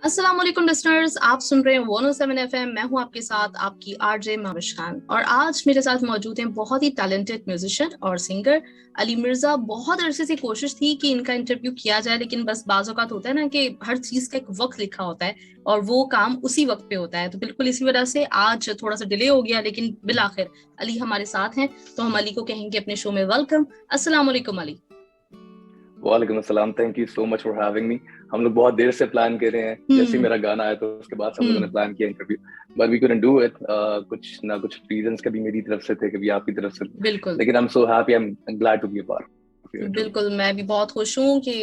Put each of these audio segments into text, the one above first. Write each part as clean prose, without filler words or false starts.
अस्सलाम वालेकुम लिसनर्स, आप सुन रहे हैं 107 एफएम। मैं हूं आपके साथ आपकी आरजे माविश खान, और आज मेरे साथ मौजूद हैं बहुत ही टैलेंटेड म्यूजिशियन और सिंगर अली मिर्जा। बहुत अरसे से कोशिश थी कि इनका इंटरव्यू किया जाए, लेकिन बस बाज़ औक़ात होता है ना कि हर चीज का एक वक्त लिखा होता है और वो काम उसी वक्त पे होता है। तो बिल्कुल इसी वजह से आज थोड़ा सा डिले हो गया, लेकिन बिल आखिर अली हमारे साथ हैं, तो हम अली को कहेंगे अपने शो में वेलकम। अस्सलाम वालेकुम अली। वालेकुम अस्सलाम। Thank you so much for having me. हम लोग बहुत देर से प्लान कर रहे हैं, जैसे ही हम्म। मेरा गाना आया तो उसके बाद से हम लोगों ने हम्म। प्लान किया interview, but we couldn't do it. कुछ ना कुछ रीजंस कभी मेरी तरफ से थे, कभी आपकी तरफ से। बिल्कुल। लेकिन I am so happy, I am glad to be a part of your interview. बिल्कुल, मैं भी बहुत खुश हूँ कि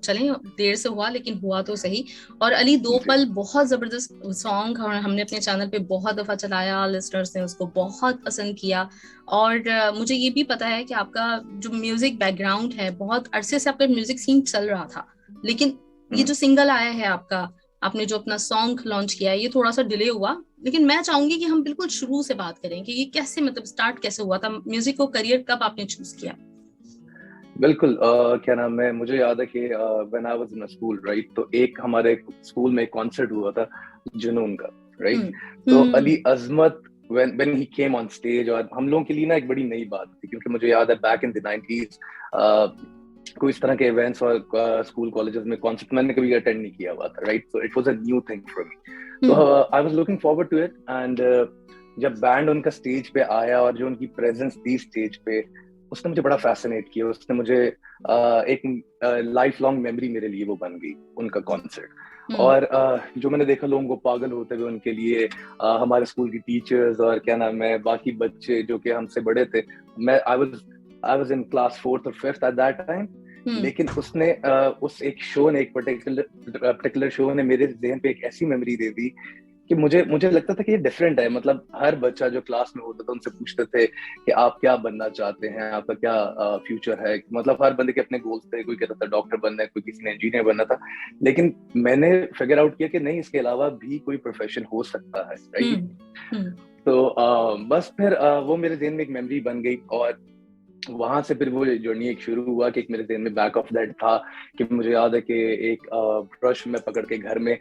चलें, देर से हुआ लेकिन हुआ तो सही। और अली, दो जी। पल बहुत जबरदस्त सॉन्ग हमने अपने चैनल पे बहुत दफा चलाया, लिसनर्स ने उसको बहुत पसंद किया। और मुझे ये भी पता है कि आपका जो म्यूजिक बैकग्राउंड है, बहुत अरसे से आपका म्यूजिक सीन चल रहा था, लेकिन ये हम्म। जो सिंगल आया है आपका, आपने जो अपना सॉन्ग लॉन्च किया है, ये थोड़ा सा डिले हुआ। लेकिन मैं चाहूंगी कि हम बिल्कुल शुरू से बात करें कि ये कैसे, मतलब स्टार्ट कैसे हुआ था म्यूजिक को, करियर कब आपने चूज किया। बिल्कुल। क्या नाम है, मुझे याद है कि when I was in school, right, तो एक हमारे स्कूल में एक कॉन्सर्ट हुआ था जुनून का, राइट। हम्म। तो hmm. Ali Azmat when he came on stage, और हम लोगों के लिए ना एक बड़ी नई बात थी, क्योंकि मुझे याद है बैक इन द 90s कोई इस तरह के इवेंट्स और स्कूल कॉलेजेस में कॉन्सर्ट मैंने कभी अटेंड नहीं किया हुआ था, right. So it was a new thing for me. तो hmm. I was looking forward to it, and जब बैंड उनका स्टेज पे आया और जो उनकी प्रेजेंस थी स्टेज पे, उसने मुझे बड़ा फैसिनेट किया। उसने मुझे एक लाइफ लॉन्ग मेमोरी मेरे लिए वो बन गई, उनका कॉन्सर्ट। हम्म। और जो मैंने देखा लोगों को पागल होते हुए उनके लिए, हमारे स्कूल की टीचर्स और क्या नाम है बाकी बच्चे जो कि हमसे बड़े थे। मैं I was in class fourth और फिफ्थ एट दैट टाइम। हम्म। लेकिन उसने उस एक शो ने, एक पर्टिकुलर शो ने मेरे जहन पे एक ऐसी मेमोरी दे दी कि मुझे मुझे लगता था कि ये डिफरेंट है। मतलब हर बच्चा जो क्लास में होता था उनसे पूछते थे कि आप क्या बनना चाहते हैं, आपका क्या फ्यूचर है। मतलब हर बंदे के अपने गोल्स थे, कोई कहता था डॉक्टर बनना है, कोई किसी ने इंजीनियर बनना था। लेकिन मैंने फिगर आउट किया कि नहीं, इसके अलावा भी कोई प्रोफेशन हो सकता है, राइट। हम्म। हम्म। तो बस फिर वो मेरे जहन में एक मेमोरी बन गई, और वहां से फिर वो जर्नी एक शुरू हुआ कि एक मेरे जहन में बैक ऑफ दैट था कि मुझे याद है कि एक ब्रश में पकड़ के घर में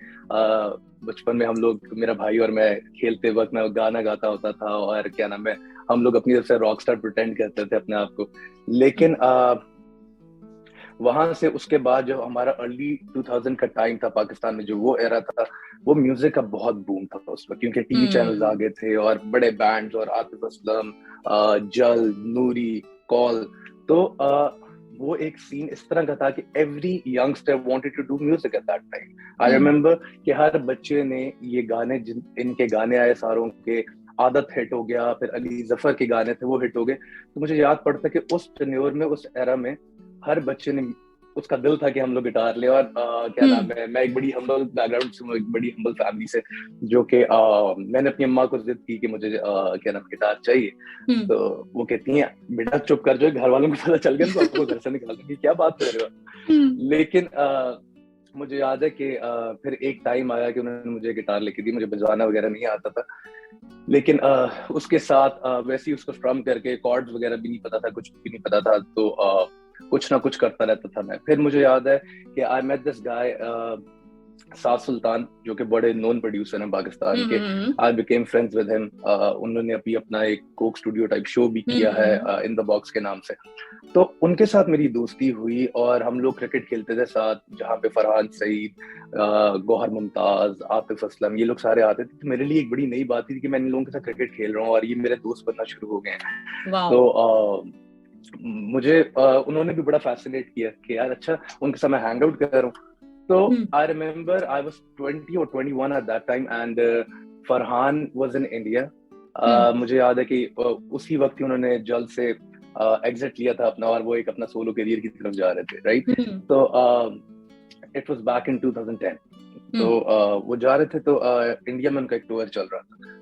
बचपन में हम लोग, मेरा भाई और मैं, खेलते वक्त मैं गाना गाता होता था, और क्या नाम है, हम लोग अपनी तरफ से रॉक स्टार प्रिटेंड करते थे अपने आप को। लेकिन वहां से उसके बाद जो हमारा अर्ली 2000 का टाइम था पाकिस्तान में, जो वो एरा था, वो म्यूजिक का बहुत बूम था उस वक्त, क्योंकि टीवी चैनल्स आ हम्म। गए थे और बड़े बैंड्स, और आतिफ असलम, जल, नूरी, कॉल। तो वो एक सीन इस तरह का था कि every youngster wanted to do music at that time. I hmm. Remember कि हर बच्चे ने ये गाने, इनके गाने आए सारों के, आदत हिट हो गया, फिर अली जफर के गाने थे वो हिट हो गए। तो मुझे याद पड़ता कि उस टेन्योर में, उस एरा में, हर बच्चे ने, उसका दिल था कि हम लोग गिटार ले। और क्या नाम हम्म। है, मैं एक बड़ी हम्बल बैकग्राउंड से हूँ, एक बड़ी हम्बल फैमिली से, जो कि मैंने अपनी अम्मा को जिद की कि मुझे क्या नाम गिटार चाहिए। हम्म। तो वो कहती हैं बेटा चुप कर जाओ, घर वालों को पता चल गया तो आपको घर से निकाल देंगे, क्या बात कर रहे हम्म। हो। लेकिन मुझे याद है कि फिर एक टाइम आया कि उन्होंने मुझे गिटार लेके दी। मुझे बजाना वगैरह नहीं आता था, लेकिन उसके साथ वैसे ही उसको स्ट्रम करके कॉर्ड्स वगैरह भी नहीं पता था, कुछ भी नहीं पता था। तो कुछ ना कुछ करता रहता था मैं। फिर मुझे याद है कि आई मेट दिस गाय साद सुल्तान, जो कि बड़े नोन प्रोड्यूसर हैं पाकिस्तान के। Hmm. I became friends with him. उन्होंने अभी अपना एक कोक स्टूडियो टाइप शो भी किया है हम्म। इन द बॉक्स के नाम से। तो उनके साथ मेरी दोस्ती हुई, और हम लोग क्रिकेट खेलते थे साथ, जहाँ पे फरहान सईद, गौहर मुमताज, आतिफ असलम, ये लोग सारे आते थे। तो मेरे लिए एक बड़ी नई बात थी कि मैं इन लोगों के साथ क्रिकेट खेल रहा हूँ और ये मेरे दोस्त बनना शुरू हो गए हैं। वाओ। तो मुझे उन्होंने भी बड़ा फैसिनेट किया कि यार अच्छा, उनके साथ मैं हैंग आउट कर रहा हूँ। तो hmm. I remember I was 20 और 21 at that time, and Farhan was in India. Hmm. मुझे याद है कि उसी वक्त ही उन्होंने जल्द से एग्जिट लिया था अपना, और वो एक अपना सोलो करियर की तरफ जा रहे थे, राइट। हम्म। तो इट वाज बैक इन 2010। तो हम्म। वो जा रहे थे, तो इंडिया में उनका एक टूर चल रहा था।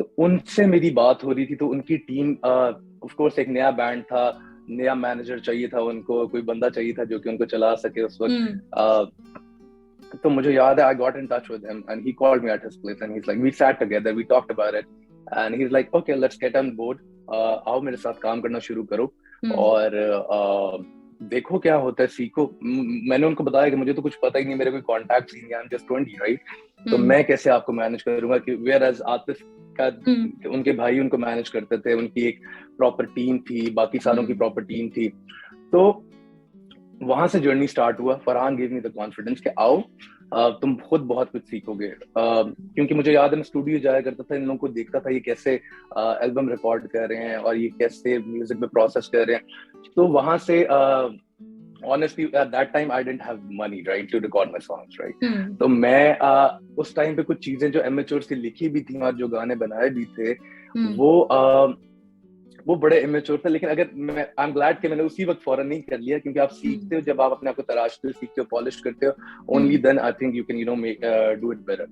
तो उनसे मेरी बात हो रही थी। तो उनकी टीम, ऑफ कोर्स, एक नया बैंड था, नया मैनेजर चाहिए था उनको, कोई बंदा चाहिए था जो कि उनको चला सके उस वक्त। हम्म। तो मुझे याद है I got in touch with him, and he called me at his place, and he is like, we sat together, we talked about it, and he is like, okay let's get on board, आओ मेरे साथ काम करना शुरू करो। हम्म। और देखो क्या होता है, सीखो। मैंने उनको बताया कि मुझे तो कुछ पता ही नहीं, मेरे कोई कॉन्टैक्ट ही नहीं, आई एम जस्ट 20, राइट? तो मैं कैसे आपको मैनेज करूंगा? कि वेयर एज आतिफ का उनके भाई उनको मैनेज करते थे, उनकी एक प्रॉपर टीम थी, बाकी सारों की प्रॉपर टीम थी। तो वहां से जर्नी स्टार्ट हुआ। Farhan give me the confidence कि आओ, तुम खुद बहुत कुछ सीखोगे। क्योंकि मुझे याद है मैं स्टूडियो जाया करता था, इन लोगों को देखता था ये कैसे एल्बम रिकॉर्ड कर रहे हैं और ये कैसे म्यूजिक में प्रोसेस कर रहे हैं। तो वहां से honestly at that time I didn't have money, right, to record my songs, right? तो मैं उस टाइम पे कुछ चीजें जो एमेच्योर से लिखी भी थी और जो गाने बनाए भी थे वो बड़े इमेच्योर थे। लेकिन अगर मैं आई एम ग्लैड कि मैंने उसी वक्त फौरन नहीं कर लिया, क्योंकि आप सीखते हो, जब आप अपने आप को तराशते हो, सीखते हो, पॉलिश करते हो, only then I think you can make do it better.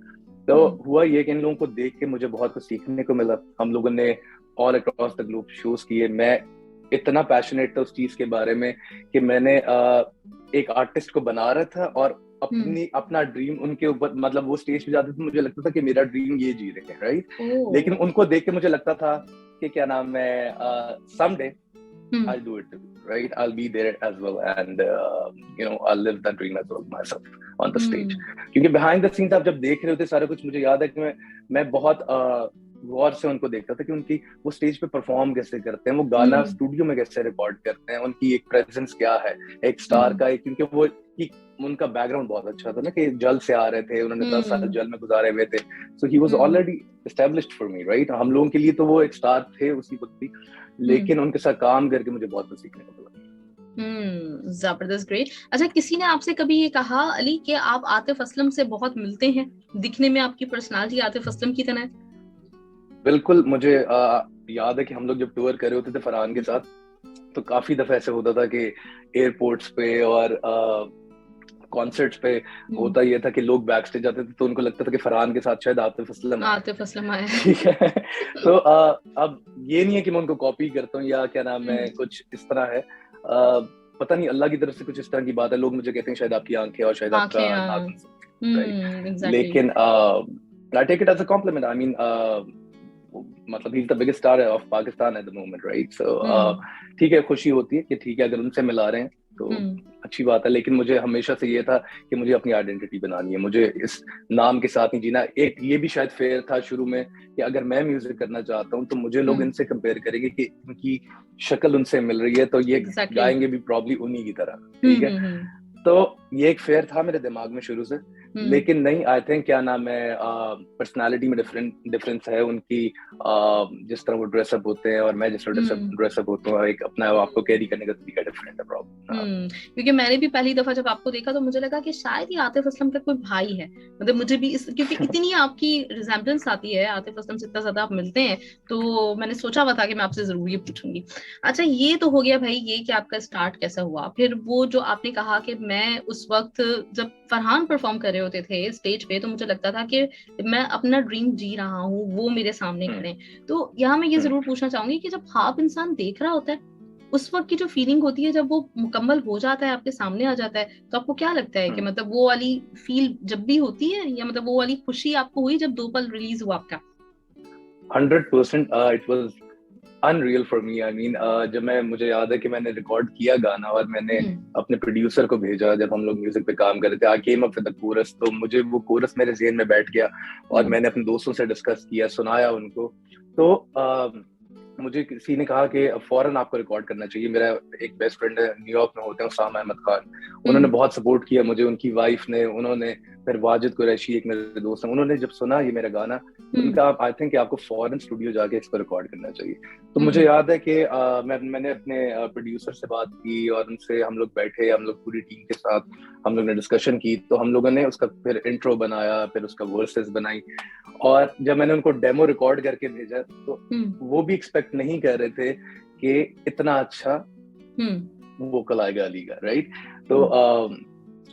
तो हुआ ये कि इन लोगों को देख के मुझे बहुत कुछ सीखने को मिला। हम लोगों ने all across the globe shows किए। मैं इतना पैशनेट था उस चीज के बारे में कि मैंने एक आर्टिस्ट को बना रहा था और अपना ड्रीम उनके ऊपर, मतलब वो स्टेज पे जाते थे, मुझे लगता था कि मेरा ड्रीम ये जी रहे हैं, राइट? लेकिन उनको देख के मुझे लगता था कि क्या नाम है, someday I'll do it too, right? I'll be there as well and I'll live that dream as well myself on the stage. क्योंकि behind the scenes आप जब देख रहे होते सारा कुछ, मुझे याद है कि मैं बहुत गौर से उनको देखता था कि उनकी वो स्टेज पे परफॉर्म कैसे करते हैं, वो गाना स्टूडियो में कैसे रिकॉर्ड करते हैं, उनकी एक प्रेजेंस क्या है एक स्टार का। क्योंकि वो उनका बैकग्राउंड बहुत अच्छा था ना, कि जल से आ रहे थे, उन्होंने 10 साल जल में गुजारे हुए थे। So he was already established for me, right? हम लोगों के लिए तो वो एक स्टार थे उसी वक्त भी, लेकिन उनके साथ काम करके मुझे बहुत कुछ सीखने को मिला। जबरदस्त, ग्रेट। अच्छा, किसी ने आपसे कभी ये कहा अली कि आप आतिफ असलम से बहुत मिलते हैं, दिखने में आपकी पर्सनालिटी आतिफ असलम की तरह है? बिल्कुल। मुझे याद है कि हम लोग जब टूर कर रहे होते थे फरहान के साथ, तो काफी दफा ऐसे होता था कि एयरपोर्ट्स पे और कॉन्सर्ट्स पे होता ये था कि लोग बैक स्टेज जाते थे तो उनको लगता था कि फरहान के साथ शायद आतिफ असलम आया। ठीक है। तो अब ये नहीं है कि मैं उनको कॉपी करता हूँ या क्या नाम है, कुछ इस तरह है। पता नहीं, अल्लाह की तरफ से कुछ इस तरह की बात है। लोग मुझे कहते हैं शायद आपकी आंखें और शायद आपका नाक, लेकिन I take it as a compliment. I mean, मतलब he's the biggest star of Pakistan at the moment, right? So ठीक है, खुशी होती है कि ठीक है अगर उनसे मिला रहे हैं तो अच्छी बात है। लेकिन मुझे हमेशा से ये था कि मुझे अपनी आइडेंटिटी बनानी है, मुझे इस नाम के साथ नहीं जीना। एक ये भी शायद फेयर था शुरू में कि अगर मैं म्यूजिक करना चाहता हूँ तो मुझे लोग इनसे कंपेयर करेंगे कि इनकी शक्ल उनसे मिल रही है तो ये गाएंगे भी प्रॉब्ली उन्हीं की तरह, ठीक है? तो ये एक फेयर था मेरे दिमाग में शुरू से। लेकिन नहीं, आई थिंक क्या नाम है, पर्सनालिटी में डिफरेंस है उनकी। जिस तरह वो ड्रेसअप होते हैं और मैं जिस तरह ड्रेसअप होता हूँ, एक अपना आपको कैरी करने का तरीका डिफरेंट है प्रॉब्लम। क्योंकि मैंने भी पहली दफा जब आपको देखा तो मुझे लगा कि शायद ये आतिफ असलम का कोई भाई है। मतलब मुझे भी क्योंकि इतनी आपकी रिजेम्बलेंस आती है आतिफ असलम से, इतना ज्यादा आप मिलते हैं, तो मैंने सोचा हुआ था कि मैं आपसे जरूर ये पूछूंगी। अच्छा, ये तो हो गया भाई ये कि आपका स्टार्ट कैसा हुआ। फिर वो जो आपने कहा कि मैं उस वक्त जब फरहान परफॉर्म कर रहे होते थे स्टेज पे तो मुझे लगता था कि मैं अपना ड्रीम जी रहा हूँ, वो मेरे सामने खड़े। तो यहाँ मैं ये जरूर पूछना चाहूंगी कि जब ख्वाब इंसान देख रहा होता है उस वक्त की जो फीलिंग होती है जब वो मुकम्मल हो जाता है, आपके सामने आ जाता है, तो आपको क्या लगता है कि मतलब वो वाली फील जब भी होती है, या मतलब वो वाली खुशी आपको हुई जब 2 पल रिलीज हुआ आपका? 100% it was unreal for me. I mean जब मुझे याद है कि मैंने रिकॉर्ड किया गाना और मैंने अपने प्रोड्यूसर को भेजा, जब हम लोग म्यूजिक पे काम कर रहे थे, I came up with the chorus. तो मुझे वो कोरस मेरे ज़हन में बैठ गया और मैंने अपने दोस्तों से डिस्कस किया, सुनाया उनको। तो मुझे किसी ने कहा कि फौरन आपको रिकॉर्ड करना चाहिए। मेरा एक बेस्ट फ्रेंड है, न्यूयॉर्क में होते हैं, उसामा अहमद खान, उन्होंने बहुत सपोर्ट किया मुझे, उनकी वाइफ ने, उन्होंने, फिर वाजिद कुरैशी एक मेरे दोस्त हैं, उन्होंने जब सुना ये मेरा गाना, उनका आई थिंक आपको फौरन स्टूडियो जाके इसको रिकॉर्ड करना चाहिए। तो मुझे याद है कि मैंने अपने प्रोड्यूसर से बात की और उनसे हम लोग बैठे, हम लोग पूरी टीम के साथ हम लोग ने डिस्कशन की। तो हम लोगों ने उसका फिर इंट्रो बनाया, फिर उसका वर्सेस बनाई, और जब मैंने उनको डेमो रिकॉर्ड करके भेजा तो वो भी एक्सपेक्ट नहीं कर रहे थे कि इतना अच्छा वोकल आएगा अली का, राइट? तो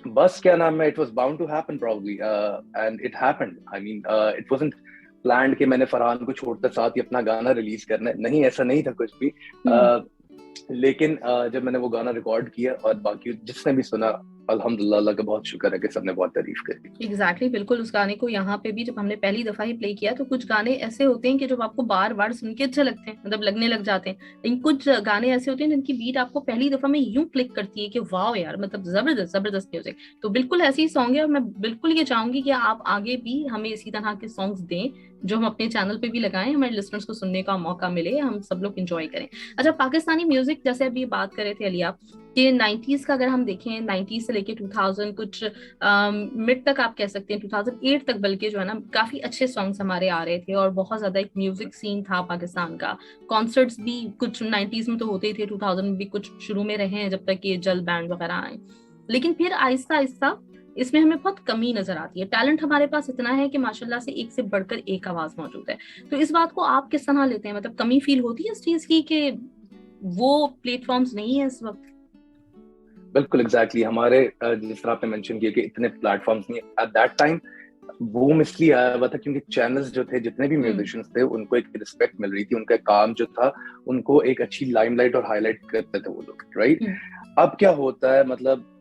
बस क्या नाम है, it was bound to happen probably and it happened. I mean it wasn't planned कि मैंने फरहान को छोड़कर साथ ही अपना गाना रिलीज करना है, नहीं, ऐसा नहीं था कुछ भी। लेकिन जब मैंने वो गाना रिकॉर्ड किया और बाकी जिसने भी सुना, अल्हम्दुलिल्लाह, अल्लाह का बहुत शुक्र है कि सबने बहुत तारीफ करी। एग्जैक्टली बिल्कुल। उस गाने को यहाँ पे भी जब हमने पहली दफा ही प्ले किया तो कुछ गाने ऐसे होते हैं कि जब आपको बार बार सुन के अच्छे लगते हैं, मतलब लगने लग जाते हैं, लेकिन कुछ गाने ऐसे होते हैं जिनकी बीट आपको पहली दफा में यूं क्लिक करती है कि वाह यार, मतलब जबरदस्त जबरदस्त म्यूजिक। तो बिल्कुल ऐसे ही सॉन्ग है और मैं बिल्कुल ये चाहूंगी कि आप आगे भी हमें इसी तरह के सॉन्ग्स दें जो हम अपने चैनल पे भी लगाएं, हमारे लिसनर्स को सुनने का मौका मिले, हम सब लोग एंजॉय करें। अच्छा, पाकिस्तानी म्यूजिक जैसे अभी बात कर रहे थे अली आप, कि 90s का अगर हम देखें, 90s से लेके 2000 कुछ मिड तक आप कह सकते हैं, 2008 तक बल्कि जो है ना, काफी अच्छे सॉन्ग्स हमारे आ रहे थे और बहुत ज्यादा एक म्यूजिक सीन था पाकिस्तान का। कॉन्सर्ट्स भी कुछ 90s में तो होते ही थे, 2000 में भी कुछ शुरू में रहे हैं जब तक ये जल बैंड वगैरह आए, लेकिन फिर आहिस्ता आहिस्ता इसमें हमें बहुत कमी नजर आती है। टैलेंट हमारे पास इतना है कि माशाल्लाह से एक से बढ़कर एक आवाज मौजूद है। तो इस बात को आप किस तरह लेते हैं? मतलब कमी फील होती है इस चीज की कि वो प्लेटफॉर्म्स नहीं है इस वक्त? बिल्कुल एग्जैक्टली हमारे जिस तरह आपने मेंशन किया कि इतने प्लेटफॉर्म्स नहीं एट दैट टाइम, बूम इसलिए आया हुआ था क्योंकि चैनल्स जो थे, जितने भी म्यूजिशियंस थे, उनको एक रिस्पेक्ट मिल रही थी, उनका काम जो था उनको एक अच्छी लाइमलाइट और हाईलाइट करते थे वो लोग, राइट। अब क्या होता है, मतलब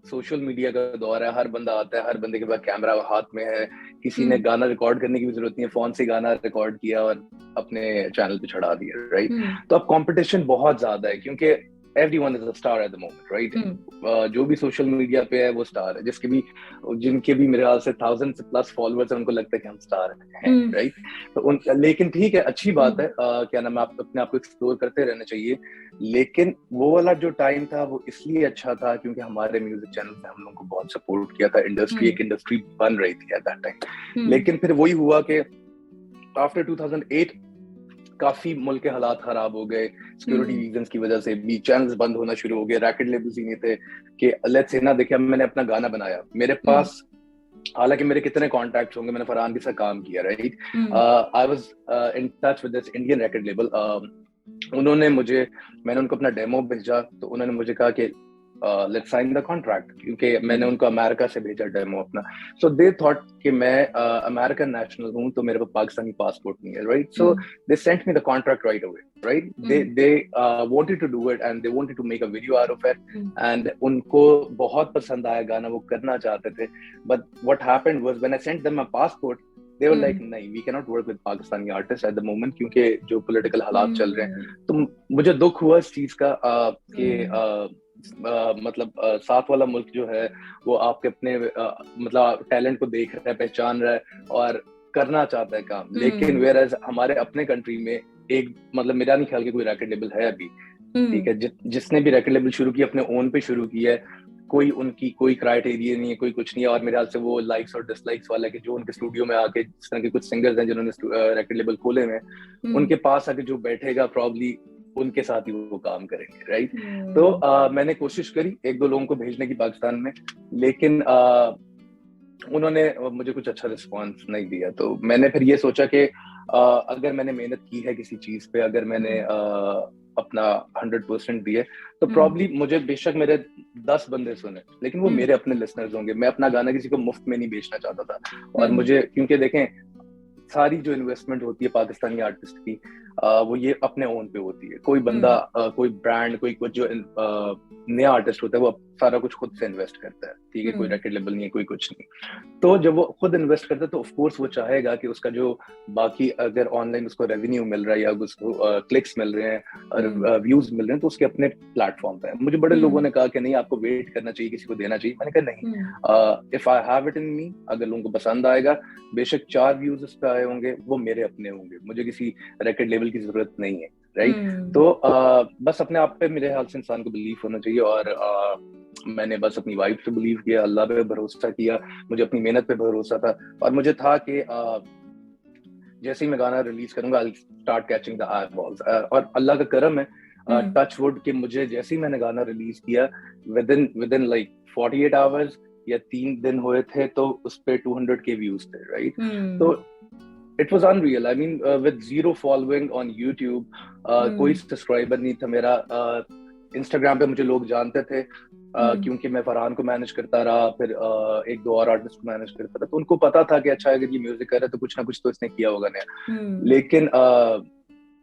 सोशल मीडिया का दौर है, हर बंदा आता है, हर बंदे के पास कैमरा हाथ में है, किसी ने गाना रिकॉर्ड करने की भी जरूरत नहीं है, फोन से गाना रिकॉर्ड किया और अपने चैनल पे चढ़ा दिया, राइट। तो अब कंपटीशन बहुत ज्यादा है क्योंकि everyone is a star at the moment, right? जो भी सोशल मीडिया पे है वो स्टार है, जिनके भी मेरे ख्याल से 1000 से प्लस फॉलोअर्स है, उनको लगता है कि हम स्टार हैं, राइट। तो लेकिन ठीक है, अच्छी बात है, क्या नाम है, आप अपने आप को एक्सप्लोर करते रहना चाहिए। लेकिन वो वाला जो टाइम था वो इसलिए अच्छा था क्योंकि हमारे म्यूजिक चैनल ने हम लोगों को बहुत सपोर्ट किया था, एक इंडस्ट्री बन रही थी एट दैट टाइम। लेकिन फिर वही हुआ कि आफ्टर 2008 काफी मुल्क के हालात खराब हो गए, सिक्योरिटी रीजंस की वजह से भी चैनल्स बंद होना शुरू हो गए, रैकेट लेबल्स ही नहीं थे कि लेट्स से ना, देखिए मैंने अपना गाना बनाया, मेरे पास हालांकि मेरे कितने कॉन्टैक्ट्स होंगे, मैंने फरहान के साथ काम किया, right. I was in touch with this Indian racket label. मैंने उनको अपना डेमो भेजा तो उन्होंने मुझे कहा कि लेट्स साइन द कॉन्ट्रैक्ट, क्योंकि मैंने उनको अमेरिका से भेजा डेमो अपना। सो दे थॉट कि मैं अमेरिकन नेशनल हूं तो मेरे पास पाकिस्तानी पासपोर्ट नहीं है, right. So they sent me the contract right away, right. They wanted to do it and they wanted to make a video out of it एंड उनको बहुत पसंद आया गाना, वो करना चाहते थे। But what happened was when I sent them my passport, they were like नहीं, we cannot work with Pakistani artists at the moment क्योंकि जो पॉलिटिकल हालात चल रहे हैं। तो मुझे दुख हुआ इस चीज का कि मतलब साथ वाला मुल्क जो है वो आपके अपने मतलब टैलेंट को देख रहा है, पहचान रहा है और करना चाहता है काम। लेकिन वेयर एज हमारे अपने कंट्री में एक, मतलब मेरा नहीं ख्याल कि कोई रैकेट लेबल है अभी, ठीक है, जिसने भी रैकेट लेबल शुरू किया अपने ओन पे शुरू किया है, कोई उनकी कोई क्राइटेरिया नहीं है, कोई कुछ नहीं है। और मेरे ख्याल से वो लाइक्स और डिसलाइक्स वाला कि जो उनके स्टूडियो में आके, जिस तरह के कुछ सिंगर्स हैं जिन्होंने रैकेट लेबल खोले हुए हैं, उनके पास आके जो बैठेगा प्रॉब्ली उनके साथ ही वो काम करेंगे, राइट। तो मैंने कोशिश करी एक दो लोगों को भेजने की पाकिस्तान में, लेकिन उन्होंने मुझे कुछ अच्छा रिस्पॉन्स नहीं दिया। तो मैंने फिर ये सोचा कि अगर मैंने मेहनत की है किसी चीज पे, अगर मैंने अपना 100% दिए, तो प्रॉब्ली मुझे बेशक मेरे 10 बंदे सुने, लेकिन वो मेरे अपने लिसनर्स होंगे। मैं अपना गाना किसी को मुफ्त में नहीं बेचना चाहता था। और मुझे, क्योंकि देखें सारी जो इन्वेस्टमेंट होती है पाकिस्तानी आर्टिस्ट की, वो ये अपने ओन पे होती है। कोई बंदा कोई ब्रांड, कोई कुछ जो नया आर्टिस्ट होता है वो सारा कुछ खुद से इन्वेस्ट करता है, ठीक है, कोई रैकेट लेबल नहीं है, कोई कुछ नहीं। तो जब वो खुद इन्वेस्ट करता है तो ऑफ कोर्स वो चाहेगा कि उसका जो बाकी अगर ऑनलाइन उसको रेवेन्यू मिल रहा है या उसको क्लिक्स मिल रहे हैं और व्यूज मिल रहे हैं तो उसके अपने प्लेटफॉर्म पे है। मुझे बड़े लोगों ने कहा कि नहीं, आपको वेट करना चाहिए, किसी को देना चाहिए। मैंने कहा नहीं, if I have it in me, अगर लोगों को पसंद आएगा, बेशक 4 व्यूज उस पे आए होंगे, वो मेरे अपने होंगे, मुझे किसी रैकेट लेबल की जरूरत नहीं है, राइट। तो बस अपने आप पे मेरे ख्याल से इंसान को बिलीव होना चाहिए। और मैंने बस अपनी वाइफ पे बिलीव किया, अल्लाह पे भरोसा किया, मुझे अपनी मेहनत पे भरोसा था। और मुझे था कि जैसे ही मैं गाना रिलीज करूंगा, I start catching the I balls. और अल्लाह का करम है, टच वुड, कि मुझे जैसे ही मैंने गाना रिलीज किया, विद इन लाइक 48 आवर्स या 3 दिन हुए थे तो उस पे 200K व्यूज थे, राइट। तो it was unreal. I mean with 0 following on YouTube, कोई सब्सक्राइबर नहीं था मेरा। इंस्टाग्राम पे मुझे लोग जानते थे क्योंकि मैं फरहान को मैनेज करता रहा, फिर एक दो और आर्टिस्ट को मैनेज करता रहा, तो उनको पता था कि अच्छा अगर ये म्यूजिक कर रहा है तो कुछ ना कुछ तो इसने किया होगा नया। लेकिन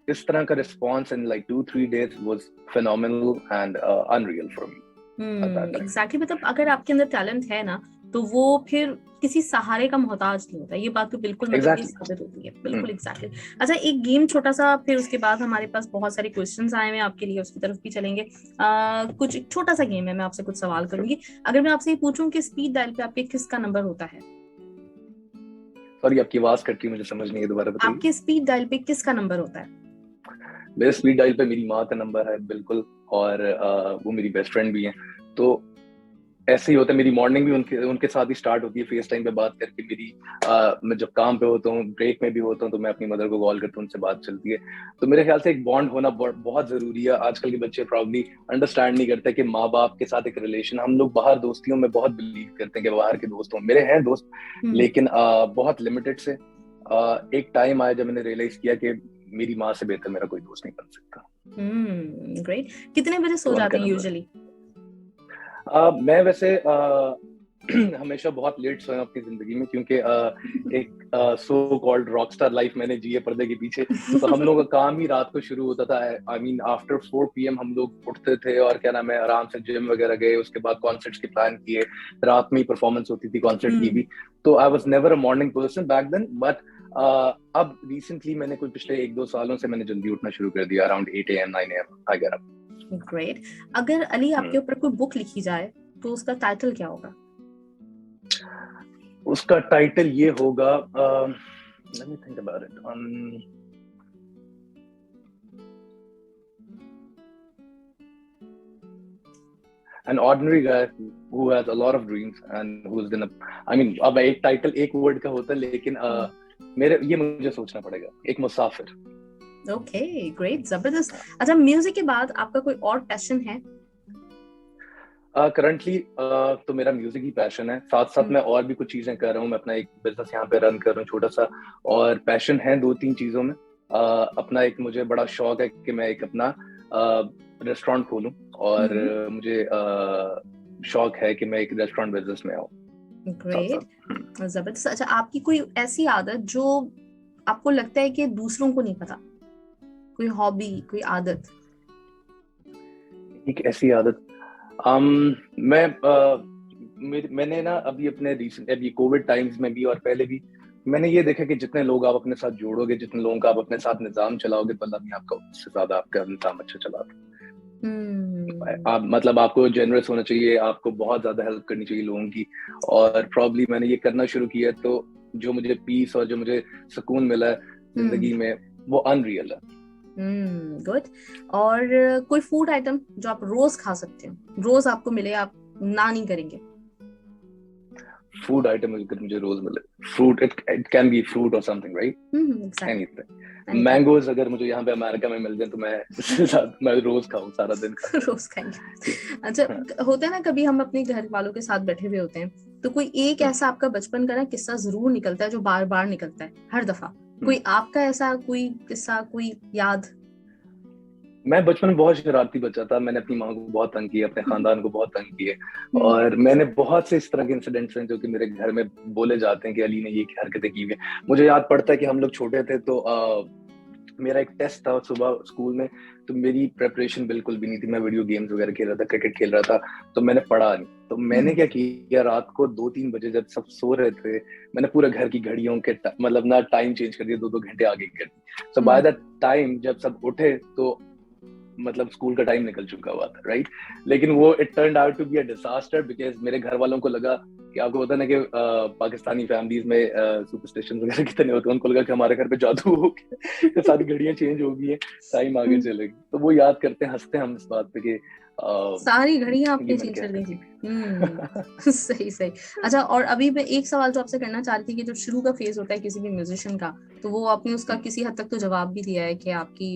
इस तरह का response in like 2-3 days was phenomenal and unreal for me at that time. Exactly, मतलब अगर आपके अंदर टैलेंट है ना तो वो फिर किसी सहारे का मोहताज नहीं होता, ये बात तो बिल्कुल मतलब ये साबित होती है, बिल्कुल एग्जैक्टली। अच्छा, एक गेम छोटा सा, फिर उसके बाद हमारे पास बहुत सारे क्वेश्चंस आए हैं आपके लिए, उसकी तरफ भी चलेंगे। कुछ एक छोटा सा गेम है, मैं आपसे कुछ सवाल करूंगी। अगर मैं आपसे ये पूछूं कि स्पीड डायल पे आपके किसका नंबर होता है? सॉरी, आपकी आवाज कट रही, मुझे समझ नहीं है, दोबारा बताइए। आपके स्पीड डायल पे किसका नंबर होता है? मेरे स्पीड डायल पे मेरी माँ का नंबर है बिल्कुल, और वो मेरी बेस्ट फ्रेंड भी है। तो ऐसे ही होता है, मेरी मॉर्निंग भी उनके साथ ही स्टार्ट होती है, फेस टाइम पे बात करके। मैं जब काम पे होता हूँ, ब्रेक में भी होता हूँ, तो मैं अपनी मदर को कॉल करता हूँ, उनसे बात चलती है। तो मेरे ख्याल से एक बॉन्ड होना बहुत जरूरी है। आजकल के बच्चे प्रॉब्ली अंडरस्टैंड नहीं करते कि माँ बाप के साथ एक रिलेशन, हम लोग बाहर दोस्तियों में बहुत बिलीव करते हैं कि बाहर के दोस्त हों। मेरे हैं दोस्त, लेकिन बहुत लिमिटेड से। एक टाइम आया जब मैंने रियलाइज किया कि मेरी माँ से बेहतर मेरा कोई दोस्त नहीं बन सकता। ग्रेट। कितने बजे सो जाते हैं यूजुअली? मैं वैसे हमेशा बहुत लेट सोया अपनी जिंदगी में, क्योंकि एक सो कॉल्ड रॉकस्टार लाइफ मैंने जी है पर्दे के पीछे। तो हम लोगों का काम ही रात को शुरू होता था। आई मीन आफ्टर 4 PM हम लोग उठते थे, और क्या नाम है, आराम से जिम वगैरह गए, उसके बाद कॉन्सर्ट्स के प्लान किए, रात में ही परफॉर्मेंस होती थी कॉन्सर्ट की भी। तो I was never a morning person back then, but अब रिसेंटली मैंने कुछ पिछले 1-2 सालों से मैंने जल्दी उठना शुरू कर दिया। Around 8 AM 9 AM I get up. Great. अगर अली आपके ऊपर कोई बुक लिखी जाए तो उसका टाइटल क्या होगा? उसका टाइटल ये होगा, let me think about it. An ordinary guy who has a lot of dreams and who's gonna, I mean, अब एक टाइटल एक वर्ड का होता है, लेकिन मुझे सोचना पड़ेगा। एक मुसाफिर। ओके, ग्रेट, जबरदस्त। अच्छा, म्यूजिक के बाद आपका कोई और पैशन है? करंटली तो मेरा म्यूजिक ही पैशन है। साथ साथ मैं और भी कुछ चीजें कर रहा हूँ। मैं अपना एक बिजनेस यहाँ पे रन कर रहा हूँ छोटा सा, और पैशन है 2-3 चीजों में। अपना एक मुझे बड़ा शौक है कि मैं एक अपना रेस्टोरेंट खोलूं, और मुझे शौक है कि मैं एक रेस्टोरेंट बिजनेस में आऊँ। ग्रेट, जबरदस्त। अच्छा, आपकी कोई ऐसी आदत जो आपको लगता है कि दूसरों को नहीं पता, कोई हॉबी, कोई आदत? एक ऐसी आदत, मैंने ना अभी अभी कोविड टाइम्स में भी और पहले भी मैंने ये देखा कि जितने लोग आप अपने साथ जोड़ोगे, जितने लोगों का आप अपने साथ निजाम चलाओगे, तो अल्लाह भी आपका उससे ज्यादा आपका निजाम अच्छा चलाता। मतलब आपको जेनरस होना चाहिए, आपको बहुत ज्यादा हेल्प करनी चाहिए लोगों की। और प्रॉब्ली मैंने ये करना शुरू किया, तो जो मुझे पीस और जो मुझे सुकून मिला है जिंदगी में, वो अनरियल है। गुड। और कोई फूड आइटम जो आप रोज खा सकते हो, रोज आपको मिले, आप ना नहीं करेंगे? फूड आइटम अगर मुझे रोज मिले, fruit, it can be fruit और समथिंग, राइट? एनीथिंग। मैंगोज अगर मुझे यहाँ पे अमेरिका में मिल जाए तो मैं रोज खाऊं, सारा दिन रोज खाएंगे। अच्छा, होता है ना कभी हम अपने घर वालों के साथ बैठे हुए होते हैं, तो कोई एक ऐसा आपका बचपन का ना किस्सा जरूर निकलता है जो बार बार निकलता है हर दफा। कोई आपका ऐसा कोई किस्सा, कोई याद? मैं बचपन में बहुत शरारती बच्चा था। मैंने अपनी माँ को बहुत तंग किया, अपने खानदान को बहुत तंग किया, और मैंने बहुत से इस तरह के इंसिडेंट्स हैं जो कि मेरे घर में बोले जाते हैं कि अली ने ये हरकतें की हुई। मुझे याद पड़ता है कि हम लोग छोटे थे, तो मेरा एक टेस्ट था सुबह स्कूल में, तो मेरी प्रेपरेशन बिल्कुल भी नहीं थी। मैं वीडियो गेम्स वगैरह खेल रहा था, क्रिकेट खेल रहा था, तो मैंने पढ़ा नहीं। तो मैंने क्या किया, रात को 2-3 बजे जब सब सो रहे थे, मैंने पूरा घर की घड़ियों के मतलब ना टाइम चेंज कर दिया, 2-2 घंटे आगे कर दी। सो बाय दैट टाइम जब सब उठे तो मतलब स्कूल का टाइम निकल चुका हुआ था, राइट? लेकिन वो it turned out to be a disaster, because मेरे घर वालों को लगा कि आपको पता ना कि पाकिस्तानी फैमिलीज में सुपरस्टिशन वगैरह कितने होते हैं, उनको लगा कि हमारे घर पे जादू हो गया, सारी घड़ियां चेंज हो गई है, टाइम आगे चलेगी। तो वो याद करते हंसते हम इस बात पे कि सारी घड़ियां आपने चेंज कर दी थी। सही सही। अच्छा, और अभी मैं एक सवाल जो आपसे करना चाह रही थी कि जब शुरू का फेज होता है किसी भी म्यूजिशियन का, तो वो आपने उसका किसी हद तक तो जवाब भी दिया है कि आपकी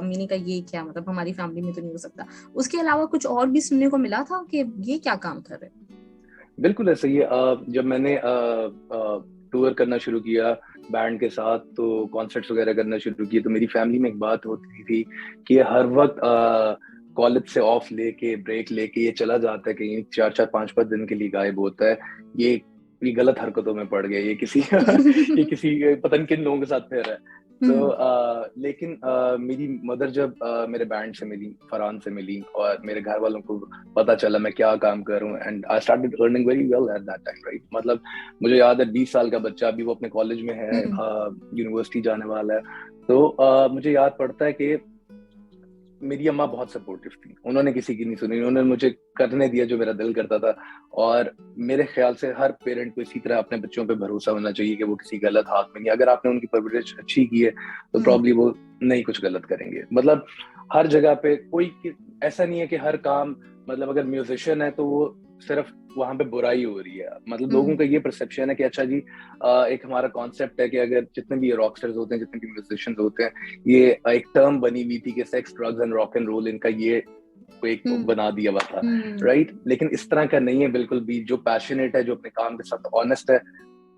मीनी का ये क्या, मतलब हमारी फैमिली में तो नहीं हो सकता। उसके अलावा कुछ और भी सुनने को मिला था कि ये क्या काम कर रहे? बिल्कुल ऐसा ही है। जब मैंने टूर करना शुरू किया बैंड के साथ, तो कॉन्सर्ट्स वगैरह करना शुरू किए, तो मेरी फैमिली में एक बात होती थी कि हर वक्त कॉलेज से ऑफ लेके, ब्रेक लेके ये चला जाता है, कहीं 4-4 5-5 दिन के लिए गायब होता है। ये ये गलत हरकतों में पड़ गए, ये किसी ये किसी पता नहीं किन लोगों के साथ फिर है। तो लेकिन मेरी मदर जब मेरे बैंड से मिली, फरहान से मिली, और मेरे घर वालों को पता चला मैं क्या काम कर रहा हूँ, and I started earning very well at that time, right. मतलब मुझे याद है 20 साल का बच्चा, अभी वो अपने कॉलेज में है, यूनिवर्सिटी जाने वाला है। तो मुझे याद पड़ता है कि मेरी अम्मा बहुत सपोर्टिव थी, उन्होंने किसी की नहीं सुनी, उन्होंने मुझे करने दिया जो मेरा दिल करता था। और मेरे ख्याल से हर पेरेंट को इसी तरह अपने बच्चों पे भरोसा होना चाहिए कि वो किसी गलत हाथ में नहीं, अगर आपने उनकी परवरिश अच्छी की है तो प्रॉब्ली वो नहीं कुछ गलत करेंगे। मतलब हर जगह पे कोई ऐसा नहीं है कि हर काम, मतलब अगर म्यूजिशियन है तो वो सिर्फ वहां पे बुराई हो रही है। मतलब लोगों का ये परसेप्शन है कि अच्छा जी, एक हमारा कॉन्सेप्ट है कि अगर जितने भी रॉकस्टार्स होते हैं, जितने भी म्यूजिशियंस होते हैं, ये एक टर्म बनी हुई थी कि sex, drugs and rock and roll, इनका ये एक बना दिया हुआ था, राइट। लेकिन इस तरह का नहीं है बिल्कुल भी। जो पैशनेट है, जो अपने काम के साथ ऑनेस्ट है,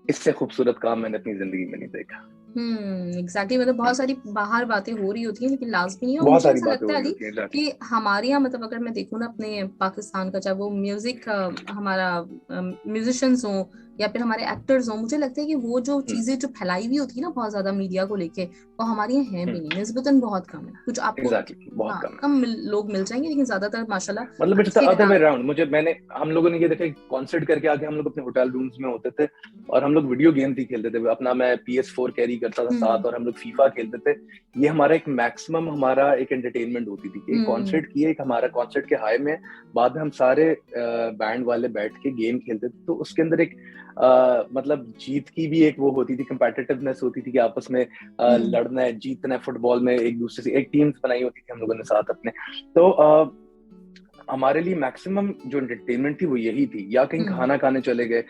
इससे खूबसूरत काम मैंने अपनी जिंदगी में नहीं देखा। एग्जैक्टली। मतलब बहुत सारी बाहर बातें हो रही होती हैं, लेकिन लाजमी नहीं है। और बहुत मुझे सारी ऐसा बातें लगता हो है रही अली होती हैं, exactly. कि हमारे यहाँ, मतलब अगर मैं देखूँ ना अपने पाकिस्तान का, चाहे वो म्यूजिक हमारा म्यूजिशियंस हों या फिर हमारे एक्टर्स हों, मुझे लगता है कि वो जो चीजें जो फैलाई हुई होती है ना बहुत ज्यादा मीडिया को लेके, वो हमारे यहाँ है भी नहीं, निस्बतन बहुत कम है। कुछ आपको exactly, बहुत कम है। कम लोग मिल जाएंगे, लेकिन ज्यादातर माशाल्लाह मतलब इट्स द अच्छे अदर हैं। Way around. हम लोगों ने ये देखा, कॉन्सर्ट करके आके हम लोग अपने होटल रूम्स में होते थे और हम लोग वीडियो गेम ही खेलते थे अपना। मैं PS4 कैरी करता था साथ, और हम लोग फीफा खेलते थे। ये हमारा एक मैक्सिमम, हमारा एक एंटरटेनमेंट होती थी कि कॉन्सर्ट की, एक हमारा कॉन्सर्ट के हाई में बाद में हम सारे बैंड वाले बैठ के गेम खेलते थे। तो उसके अंदर एक मतलब जीत की भी एक वो होती थी, कंपेटिटिवनेस होती थी कि आपस में लड़ना है, जीतना है। फुटबॉल में एक दूसरे से एक टीम्स बनाई होती थी हम लोगों ने साथ अपने। तो हमारे लिए मैक्सिमम जो एंटरटेनमेंट थी वो यही थी, या कहीं खाना खाने चले गए।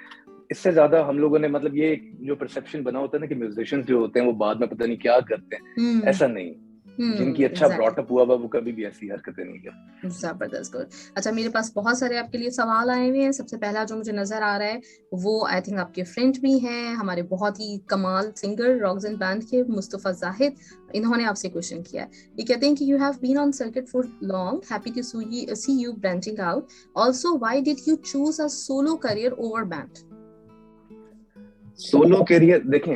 इससे ज्यादा हम लोगों ने, मतलब ये जो परसेप्शन बना होता है ना कि म्यूजिशियंस जो होते हैं वो बाद में पता नहीं क्या करते हैं, ऐसा नहीं। जिनकी अच्छा ब्रॉटअप हुआ वो कभी भी ऐसी हरकतें नहीं करते। जबरदस्त, गुड। अच्छा, मेरे पास बहुत सारे आपके लिए सवाल आए हुए हैं। सबसे पहला जो मुझे नजर आ रहा है वो आई थिंक आपके फ्रेंड भी हैं, हमारे बहुत ही कमाल सिंगर रॉक्स बैंड के मुस्तफा जाहिद। इन्होंने आपसे क्वेश्चन किया है। ये कहते हैं कि you have been on circuit for long, happy to see you branching out, also why did you choose a solo career over band? Solo career देखें,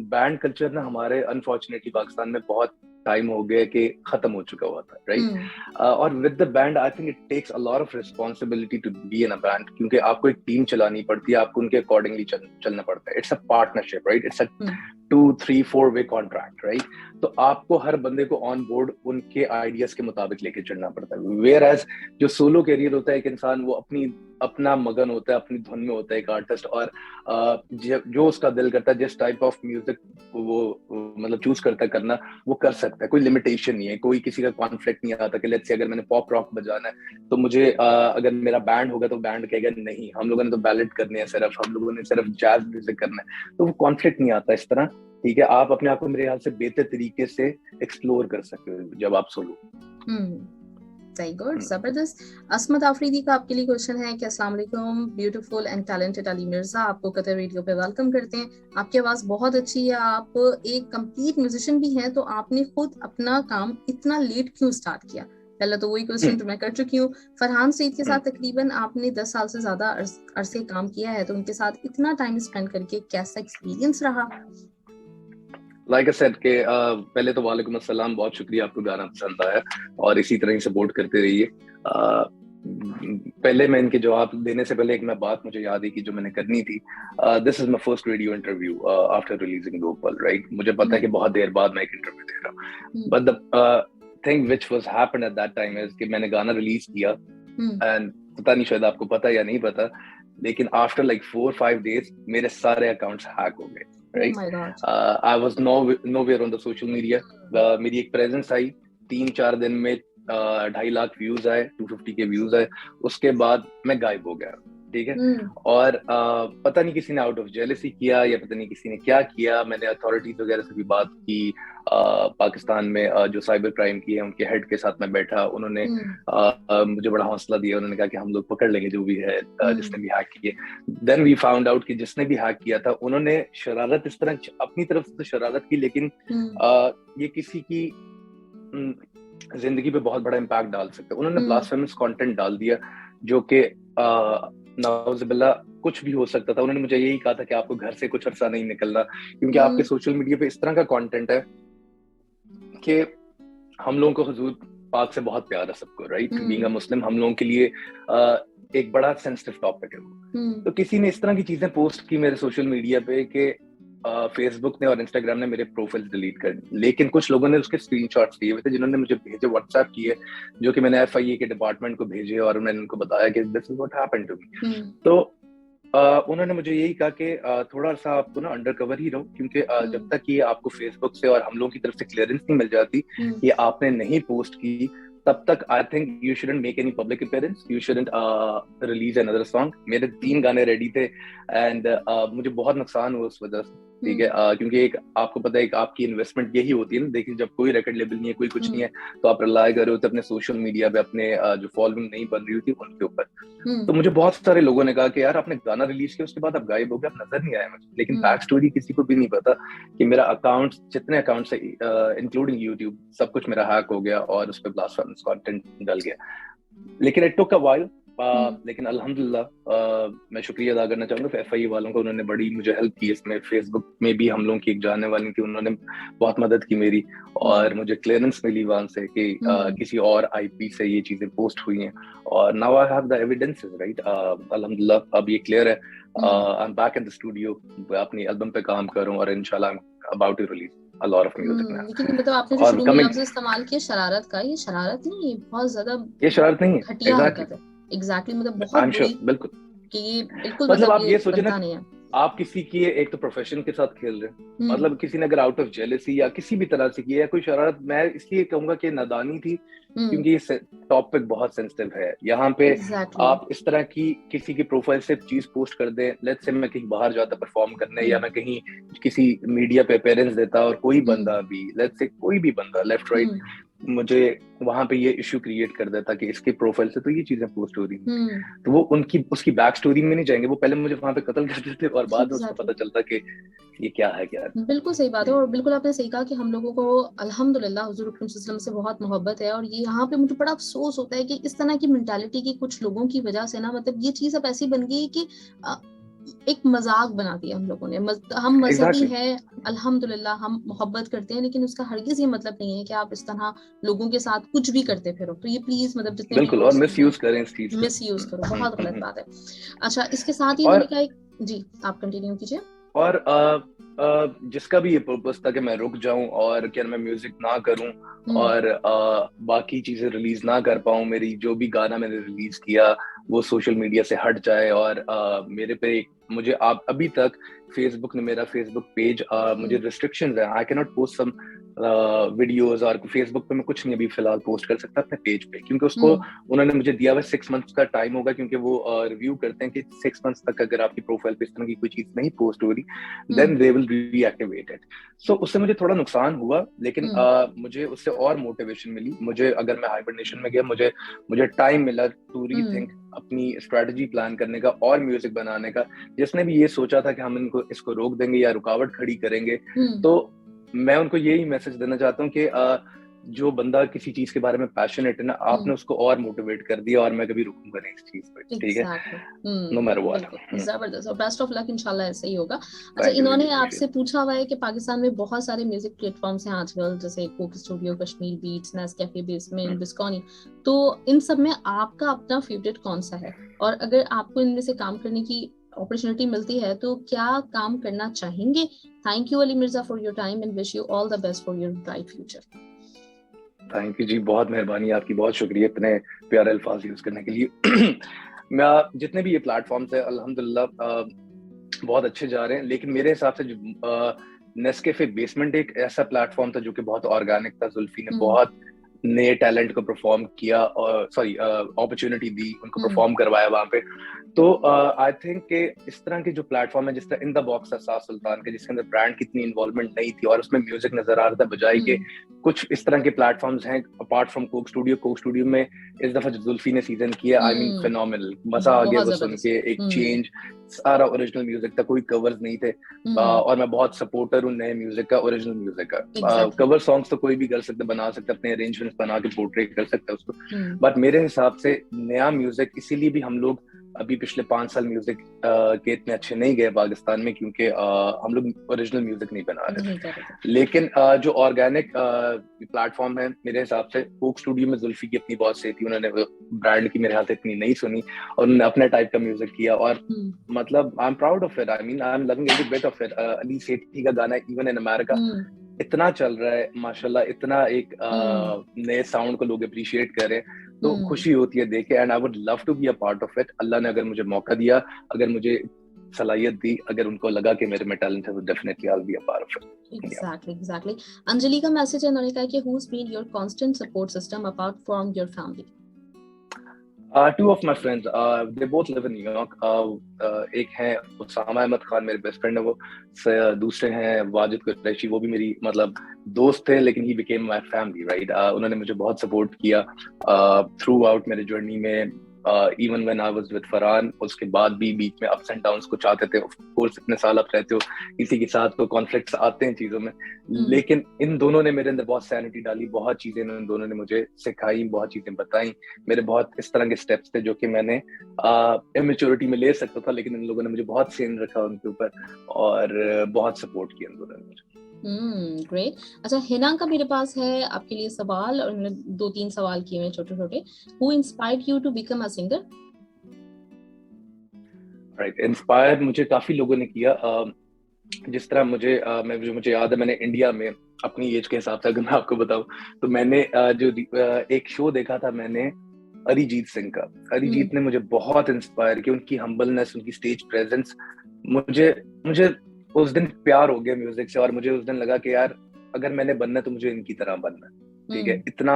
बैंड कल्चर ना हमारे अनफॉर्चुनेटली पाकिस्तान में बहुत टाइम हो गया कि खत्म हो चुका हुआ था, राइट। और with the band I think it takes a lot of responsibility to be in a band, क्योंकि आपको एक टीम चलानी पड़ती है, आपको उनके अकॉर्डिंगली चलना पड़ता है। It's a partnership, right. It's a 2, 3, 4 way contract, right. तो आपको हर बंदे को ऑन बोर्ड उनके आइडियाज के मुताबिक लेके चलना पड़ता है। वेयर एज जो सोलो करियर होता है, एक इंसान वो अपना मगन होता है, अपनी धुन में होता है एक आर्टिस्ट, और जो उसका दिल करता है, जिस टाइप ऑफ म्यूजिक वो मतलब चूज करता है करना, वो कर सकता है। कोई लिमिटेशन नहीं है, कोई किसी का कॉन्फ्लिक्ट नहीं आता कि लेट्स से अगर मैंने पॉप रॉक बजाना है तो मुझे अगर मेरा बैंड होगा तो बैंड कहेगा नहीं, हम लोगों ने तो बैलेट करने हैं, सिर्फ हम लोगों ने सिर्फ जैज म्यूजिक करना है। तो वो कॉन्फ्लिक्ट नहीं आता इस तरह, ठीक है। आप अपने आप को मेरे ख्याल से बेहतर तरीके से एक्सप्लोर कर सकते हो जब आप सोलो। सही, गुड, जबरदस्त। असमत आफरीदी का आपके लिए क्वेश्चन है कि अस्सलाम वालेकुम beautiful and talented Ali Mirza, आपको कतर रेडियो पे वेलकम करते हैं। आपकी आवाज बहुत अच्छी है, आप एक कंप्लीट म्यूजिशियन भी हैं, तो आपने खुद अपना काम इतना लेट क्यों स्टार्ट किया? पहले तो वही क्वेश्चन तो मैं कर चुकी हूँ। फरहान सईद के साथ तकरीबन आपने 10 साल से ज्यादा अरसे काम किया है, तो उनके साथ इतना टाइम स्पेंड करके कैसा एक्सपीरियंस रहा? लाइक आई सेड के पहले तो वालेकुम अस्सलाम, बहुत शुक्रिया, आपको गाना पसंद आया और इसी तरह ही सपोर्ट करते रहिए। पहले मैं इनके जवाब देने से पहले एक मैं बात मुझे याद है कि जो मैंने करनी थी, this is my first radio interview after releasing Gopal, right. मुझे पता है कि बहुत देर बाद मैं एक इंटरव्यू दे रहा हूँ, but the thing which was happened at that time is कि मैंने गाना रिलीज किया, एंड पता नहीं शायद आपको पता या नहीं पता, लेकिन आफ्टर लाइक 4-5 डेज मेरे सारे अकाउंट्स हैक हो गए, right. I was nowhere on the social media. मेरी एक प्रेजेंस आई, 3-4 दिन में 2.5 लाख व्यूज आए, 250 के व्यूज आए, उसके बाद मैं गायब हो गया, ठीक है। और पता नहीं किसी ने आउट ऑफ जेलसी किया या पता नहीं किसी ने क्या किया। मैंने अथॉरिटीज वगैरह से भी बात की, पाकिस्तान में जो साइबर क्राइम की है उनके हेड के साथ मैं बैठा, उन्होंने मुझे बड़ा हौसला दिया। उन्होंने कहा कि हम लोग पकड़ लेंगे जो भी है जिसने भी हैक किए। देन वी फाउंड आउट कि जिसने भी हैक किया था उन्होंने शरारत इस तरह अपनी तरफ से तो शरारत की, लेकिन ये किसी की जिंदगी पे बहुत बड़ा इम्पैक्ट डाल सकता है। उन्होंने ब्लास्फेमस कंटेंट डाल दिया जो कि नाउजुबिल्लाह कुछ भी हो सकता था। उन्होंने मुझे यही कहा था कि आपको घर से कुछ अर्सा नहीं निकलना, क्योंकि आपके सोशल मीडिया पे इस तरह का कंटेंट है कि हम लोगों को हुजूर पाक से बहुत प्यार है सबको, राइट? बीइंग अ मुस्लिम हम लोगों के लिए एक बड़ा सेंसिटिव टॉपिक है वो। तो किसी ने इस तरह की चीजें पोस्ट की मेरे सोशल मीडिया पे कि फेसबुक ने और इंस्टाग्राम ने मेरे प्रोफाइल डिलीट कर दी, लेकिन कुछ लोगों ने उसके स्क्रीनशॉट्स दिए हुए थे जिन्होंने मुझे भेजे, व्हाट्सएप किए, जो कि मैंने FIA के डिपार्टमेंट को भेजे और मैंने उनको बताया कि this is what happened to me. तो उन्होंने मुझे यही कहा कि थोड़ा सा आपको ना अंडर कवर ही रहो, क्योंकि जब तक ये आपको फेसबुक से और हम लोगों की तरफ से क्लियरेंस नहीं मिल जाती कि आपने नहीं पोस्ट की, तब तक आई think you shouldn't make any public appearance, you shouldn't release another song. मेरे 3 गाने रेडी थे एंड मुझे बहुत नुकसान हुआ उस वजह से, ठीक है, क्योंकि एक आपको पता है एक आपकी इन्वेस्टमेंट यही होती है ना। देखिए जब कोई रिकॉर्ड लेबल नहीं है, कोई कुछ नहीं है, तो आप रिलाय कर रहे हो अपने सोशल मीडिया पे अपने जो फॉलोइंग नहीं बन रही थी उनके ऊपर। तो मुझे बहुत सारे लोगों ने कहा कि यार आपने गाना रिलीज किया उसके बाद आप गायब हो गए, आप नजर नहीं आए मुझे। लेकिन बैक स्टोरी किसी को भी नहीं पता कि मेरा अकाउंट, जितने अकाउंट है इंक्लूडिंग यूट्यूब, सब कुछ मेरा हैक हो गया और उस पर ब्लास्फेमस कंटेंट डल गया। लेकिन इट टुक अ व्हाइल, लेकिन अल्हम्दुलिल्लाह मैं शुक्रिया अदा करना चाहूंगा FIA वालों का। उन्होंने बड़ी मुझे हेल्प की इसमें। फेसबुक में भी हम लोगों की एक जानने वाली थी, उन्होंने बहुत मदद की मेरी, और मुझे क्लियरेंस मिली वहां से कि किसी और IP से ये चीजें पोस्ट हुई हैं, और now I have the evidences, right? अल्हम्दुलिल्लाह अब ये क्लियर है। I am back in the studio, अपनी एल्बम पे काम कर रहा हूं और इंशाल्लाह I am about to release a lot of music now। लेकिन मतलब आपने जो शुरू में लफ्ज इस्तेमाल किया शरारत का, ये शरारत नहीं, ये बहुत ज्यादा, ये शरारत नहीं है, घटिया हरकत है। एग्जैक्टली, मतलब बहुत बुरी, बिल्कुल कि ये बिल्कुल मतलब आप ये सोचे ना, नहीं है। आप किसी की एक तो प्रोफेशन के साथ खेल रहे हैं, मतलब किसी ने अगर आउट ऑफ जेलसी या किसी भी तरह से किया या कोई शरारत, मैं इसलिए कहूंगा कि नादानी थी, क्योंकि ये टॉपिक बहुत सेंसिटिव है। यहाँ पे आप इस तरह की किसी की प्रोफाइल से चीज पोस्ट कर दें, लेट्स से मैं कहीं बाहर जाता परफॉर्म करने या मैं कहीं किसी मीडिया पे अपीयरेंस देता और कोई बंदा भी, लेट्स से कोई भी बंदा लेफ्ट राइट मुझे वहां पे ये इश्यू क्रिएट कर देता कि इसके प्रोफाइल से तो ये चीजें पोस्ट हो रही हैं, तो वो उसकी बैक स्टोरी में नहीं जाएंगे, वो पहले मुझे वहां पे कत्ल कर देते और बाद में उसको पता चलता कि ये क्या है। बिल्कुल सही बात है, और बिल्कुल आपने सही कहा कि हम लोगों को अल्हम्दुलिल्लाह हुजूर अकरम सल्लल्लाहु अलैहि वसल्लम से बहुत मोहब्बत है, और ये यहाँ पे मुझे बड़ा अफसोस होता है कि इस तरह की मेंटालिटी की कुछ लोगों की वजह से ना, मतलब ये चीज अब ऐसी बन गई कि एक मजाक बना दिया हम लोगों ने। हम मजहबी हैं अल्हम्दुलिल्लाह, हम मोहब्बत करते हैं, लेकिन उसका हरगिज ये मतलब नहीं है कि आप इस तरह लोगों के साथ कुछ भी करते फिरो। तो ये प्लीज मतलब जितने बिल्कुल, और मिसयूज करें इस चीज, मिसयूज करो, बहुत गलत बात है। अच्छा, इसके साथ ही मैंने कहा, जी आप कंटिन्यू कीजिए। और जिसका भी ये पर्पस था कि मैं रुक जाऊं और क्या मैं म्यूजिक ना करूं और बाकी चीजें रिलीज ना कर पाऊं, मेरी जो भी गाना मैंने रिलीज किया वो सोशल मीडिया से हट जाए, और मेरे पे मुझे आप अभी तक फेसबुक ने मेरा फेसबुक पेज मुझे रिस्ट्रिक्शंस है, I can not post some videos, और फेसबुक पे मैं कुछ नहीं अभी फिलहाल पोस्ट कर सकता अपने पेज पे, क्योंकि उसको उन्होंने मुझे दिया हुआ 6 मंथ्स का टाइम होगा, क्योंकि वो रिव्यू करते हैं कि 6 मंथ्स तक अगर आपकी प्रोफाइल पे इस तरह की कोई चीज नहीं पोस्ट हो रही then they will reactivate it. So उससे मुझे थोड़ा नुकसान हुआ, लेकिन मुझे उससे और मोटिवेशन मिली। मुझे अगर मैं हाइबरनेशन में गया, मुझे टाइम मिला टू रीथिंक अपनी स्ट्रेटजी प्लान करने का और म्यूजिक बनाने का। जिसने भी ये सोचा था कि हम इसको रोक देंगे या रुकावट खड़ी करेंगे, तो मैं उनको यही मैसेज देना चाहता हूँ कि जो बंदा किसी चीज के बारे में पैशनेट है ना, आपने उसको और मोटिवेट कर दिया, और मैं कभी रुकूंगा नहीं इस चीज पे, ठीक है, नो मैटर व्हाट। जबरदस्त, और बेस्ट ऑफ लक, इंशाल्लाह ऐसे ही होगा। अच्छा, इन्होंने आपसे पूछा हुआ है कि पाकिस्तान में बहुत सारे म्यूजिक प्लेटफॉर्म्स हैं आजकल, जैसे Coke Studio, Kashmir Beats, Nescafe Basement, Bisconni, तो इन सब में आपका अपना फेवरेट कौन सा है? और अगर आपको इनमें से काम करने की अपॉर्चुनिटी मिलती है तो क्या काम करना चाहेंगे? Thank you Ali Mirza for your time and wish you all the best for your bright future. Thank you ji, बहुत मेहरबानी आपकी, बहुत शुक्रिया इतने प्यारे अल्फाज यूज करने के लिए। मैं जितने भी ये प्लेटफॉर्म्स है अल्हम्दुलिल्लाह बहुत अच्छे जा रहे हैं, लेकिन मेरे हिसाब से नेस्कैफे बेसमेंट एक ऐसा प्लेटफॉर्म था जो कि बहुत ऑर्गेनिक था। जुल्फी ने बहुत नए टैलेंट को परफॉर्म किया, और अपॉर्चुनिटी दी, उनको परफॉर्म करवाया वहां पे। तो आई थिंक कि इस तरह के जो प्लेटफॉर्म है, जिस तरह इन द बॉक्स है साफ सुल्तान के, जिसके अंदर ब्रांड की इतनी इन्वॉल्वमेंट नहीं थी और उसमें म्यूजिक नजर आ रहा था, बजाय के कुछ इस तरह के प्लेटफॉर्म्स हैं अपार्ट फ्रॉम कोक स्टूडियो में इस दफा जो जुल्फी ने सीजन किया, आई मीन फिनोमिनल, मजा आ गया वो सुन के, एक चेंज, सारा ओरिजिनल म्यूजिक था, कोई कवर्स नहीं थे। और मैं बहुत सपोर्टर हूँ नए म्यूजिक का, ओरिजिनल म्यूजिक का। कवर सॉन्ग्स तो कोई भी कर सकता, बना सकता, अपने अरेंजमेंट्स बना के पोर्ट्रेट कर सकता है उसको, बट मेरे हिसाब से नया म्यूजिक इसीलिए भी हम लोग अभी पिछले 5 साल म्यूजिक के इतने अच्छे नहीं गए पाकिस्तान में, क्योंकि हम लोग ओरिजिनल म्यूजिक नहीं बना रहे नहीं थे। कर रहे थे। लेकिन जो ऑर्गेनिक प्लेटफॉर्म है मेरे हिसाब से, कोक स्टूडियो में जुल्फी की अपनी बहुत सही थी, उन्होंने ब्रांड की मेरे हाथ इतनी नहीं सुनी और उन्होंने अपने टाइप का म्यूजिक किया, और मतलब I am proud of it, I mean I am loving every bit of it. Ali Sethi का गाना इवन इन अमेरिका इतना चल रहा है माशाल्लाह, इतना एक नए साउंड को लोग अप्रिशिएट कर रहे हैं, तो खुशी होती है देख के, and I would love to be a part of it. अल्लाह ने अगर मुझे मौका दिया, अगर मुझे सलाहियत दी, अगर उनको लगा कि मेरे में टैलेंट है, तो definitely I will be a part of it. Exactly. Anjali का मैसेज है, उन्होंने कहा कि who has been your constant support system apart from your family? Two of my friends, they both live in New York. एक है उसामा अहमद खान, मेरे best friend है वो। दूसरे हैं वाजिद कुरैशी, वो भी मेरी मतलब दोस्त थे, लेकिन he became my family, right. उन्होंने मुझे बहुत सपोर्ट किया थ्रू आउट मेरे जर्नी में, even when I was with Farhan. उसके बाद भी बीच में अप्स एंड डाउन्स कुछ आते थे, ऑफ कोर्स इतने साल आप रहते हो किसी के साथ, तो कॉन्फ्लिक्ट्स आते हैं चीजों में, लेकिन इन दोनों ने मेरे अंदर बहुत सैनिटी डाली, बहुत चीजें इन दोनों ने मुझे सिखाई, बहुत चीजें बताई। मेरे बहुत इस तरह के स्टेप्स थे जो कि मैंने इमेच्योरिटी में ले सकता था, लेकिन इन लोगों ने मुझे बहुत सेन रखा उनके ऊपर, और बहुत सपोर्ट किया इन दोनों ने मुझे। ग्रेट। अच्छा, हिना का मेरे पास है आपके लिए सवाल, और मैंने 2-3 सवाल किए हैं छोटे छोटे। Who inspired you to become a singer? Right, inspire मुझे काफी लोगों ने किया। जिस तरह मुझे याद है, मैंने इंडिया में अपनी एज के हिसाब से अगर मैं आपको बताऊं, तो मैंने एक शो देखा था मैंने अरिजीत सिंह का। अरिजीत ने मुझे बहुत इंस्पायर किया, उनकी हम्बलनेस, उनकी स्टेज प्रेजेंस, मुझे उस दिन प्यार हो गया म्यूजिक से, और मुझे उस दिन लगा कि यार अगर मैंने बनना है तो मुझे इनकी तरह बनना है, ठीक है। इतना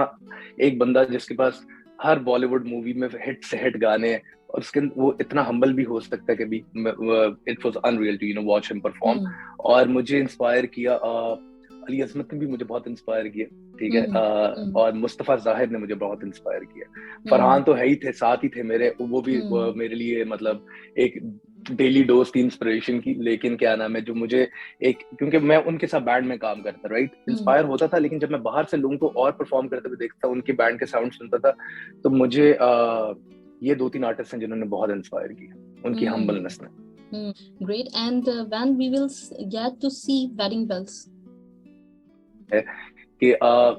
एक बंदा जिसके पास हर बॉलीवुड मूवी में हिट से हिट गाने हैं, और उसके वो इतना हम्बल भी हो सकता है कभी, it was unreal to watch him perform. और मुझे इंस्पायर किया अली अजमत ने भी मुझे बहुत इंस्पायर किया, ठीक है। और मुस्तफा जाहिद ने मुझे बहुत इंस्पायर किया। फरहान तो है ही थे, साथ ही थे मेरे, वो भी मेरे लिए मतलब एक डेली डोज थी इंस्पिरेशन की। लेकिन क्या नाम है, जो मुझे एक, क्योंकि मैं उनके साथ बैंड में काम करता, राइट, इंस्पायर होता था, लेकिन जब मैं बाहर से लोगों को और परफॉर्म करते हुए देखता, उनके बैंड के साउंड सुनता था, तो मुझे ये 2-3 आर्टिस्ट हैं जिन्होंने बहुत इंस्पायर किया, उनकी हम्बलनेस ने। Great. And when we will get to see wedding bells? कि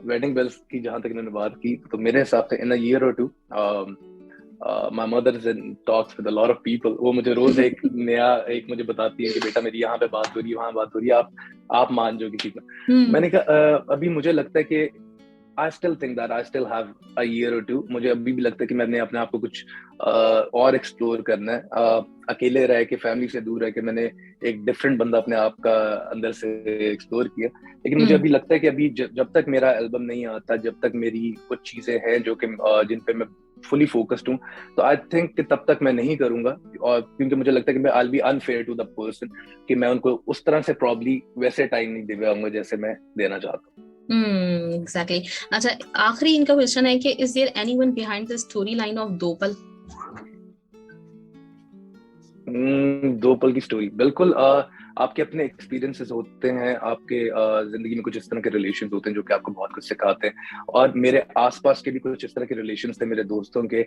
वेडिंग बेल्स की जहां तक इन्होंने बात की, तो मेरे हिसाब से इन अ ईयर और to my mother is in talks with a lot of people. वो मुझे रोज एक मुझे बताती है कि बेटा मेरी यहाँ पे बात हो रही है, वहाँ बात हो रही है, आप मान जाओ किसी को। मैंने कहा अभी मुझे लगता है कि I still think that I still have a year or two. मुझे अभी भी लगता है कि मैंने अपने आप को कुछ और एक्सप्लोर करना है। अकेले रह के, फैमिली से दूर रह के मैंने एक डिफरेंट बंदा अपने आप का अंदर से एक्सप्लोर किया। लेकिन मुझे अभी लगता है कि अभी जब तक मेरा एल्बम नहीं आता, जब तक मेरी कुछ चीजें हैं जो कि जिन पे मैं फुली फोकस्ड हूँ, तो आई थिंक कि तब तक मैं नहीं करूंगा। और क्योंकि मुझे लगता है कि मैं I will be unfair to the person, कि मैं उनको उस तरह से प्रॉब्ली वैसे टाइम नहीं दे पाऊंगा जैसे मैं देना चाहता हूँ। Exactly. अच्छा, आखिरी इनका क्वेश्चन है कि is there anyone behind the storyline of दो पल? दो पल की स्टोरी, बिल्कुल। आपके अपने एक्सपीरियंसेस होते हैं, आपके जिंदगी में कुछ इस तरह के रिलेशंस होते हैं जो कि आपको बहुत कुछ सिखाते हैं। और मेरे आसपास के भी कुछ इस तरह के रिलेशंस थे मेरे दोस्तों के,